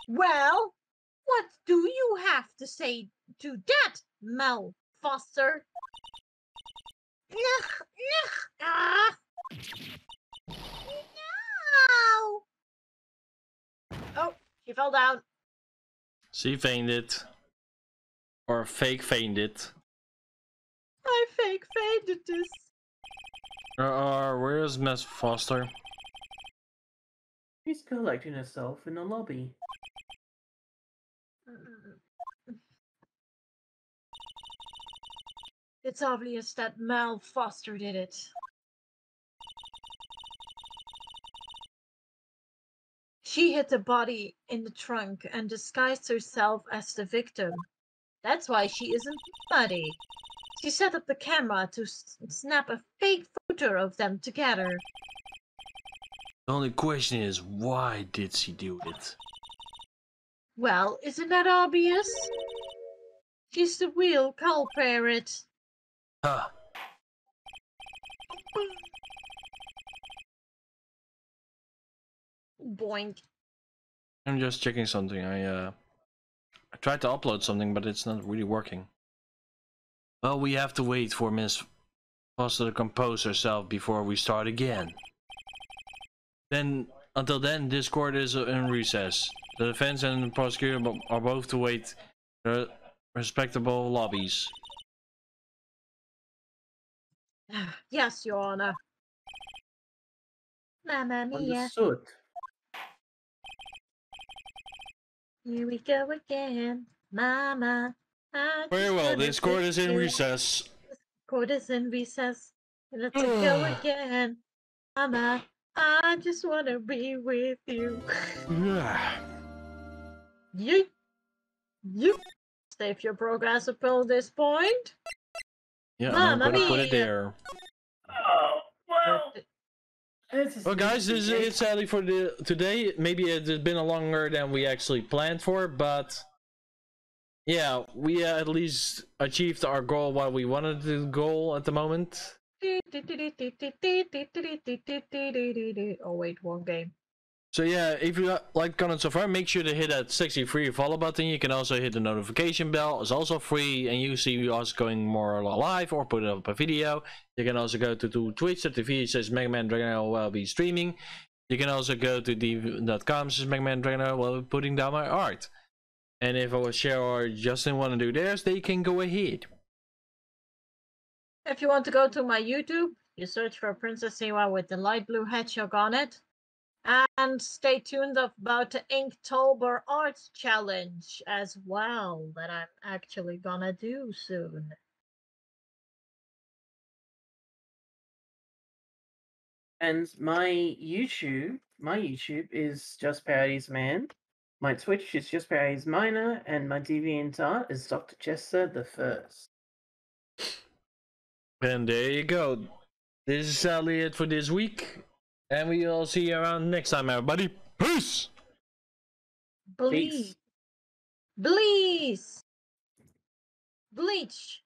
Well, what do you have to say to that, Mel Foster? Ah. No! Oh, she fell down. She fainted. Or fake fainted. I fake fainted this. Where is Miss Foster? She's collecting herself in the lobby. It's obvious that Mel Foster did it. She hid the body in the trunk and disguised herself as the victim. That's why she isn't muddy. She set up the camera to snap a fake photo of them together. The only question is, why did she do it? Well, isn't that obvious? She's the real culprit. Huh. Boink. I'm just checking something. I tried to upload something, but it's not really working. Well, we have to wait for Miss Foster to compose herself before we start again. Then, until then, Discord is in recess. The defense and the prosecutor are both to wait their respectable lobbies. Yes, Your Honor. Mamma mia. Understood. Here we go again. Mama. Very well, this court is in recess. Court is in recess. Let's go again. Mama, I just want to be with you. Yeet. Yeet. Save your progress up till this point. Yeah, I'm gonna put it there. Oh, well. Well, guys, this is it sadly for today. Maybe it's been a longer than we actually planned for, but yeah, we at least achieved our goal, what we wanted to goal at the moment. Oh wait, wrong game. So yeah, if you like content so far, make sure to hit that 63 follow button. You can also hit the notification bell. It's also free, and you see us going more live or put up a video. You can also go to Twitch.tv, says MegaDragonoid will be streaming. You can also go to d.com, says MegaDragonoid will be putting down my art. And if our share or Justin want to do theirs, they can go ahead. If you want to go to my YouTube, you search for Princess Siwa with the light blue hedgehog on it. And stay tuned about the Inktober Arts Challenge as well, that I'm actually gonna do soon. And my YouTube is Just Parodies Man. My Twitch is Just Parodies Minor, and my DeviantArt is Dr. Chester the First. And there you go. This is sadly it for this week. And we'll see you around next time, everybody. Peace! Bleach. Bleach.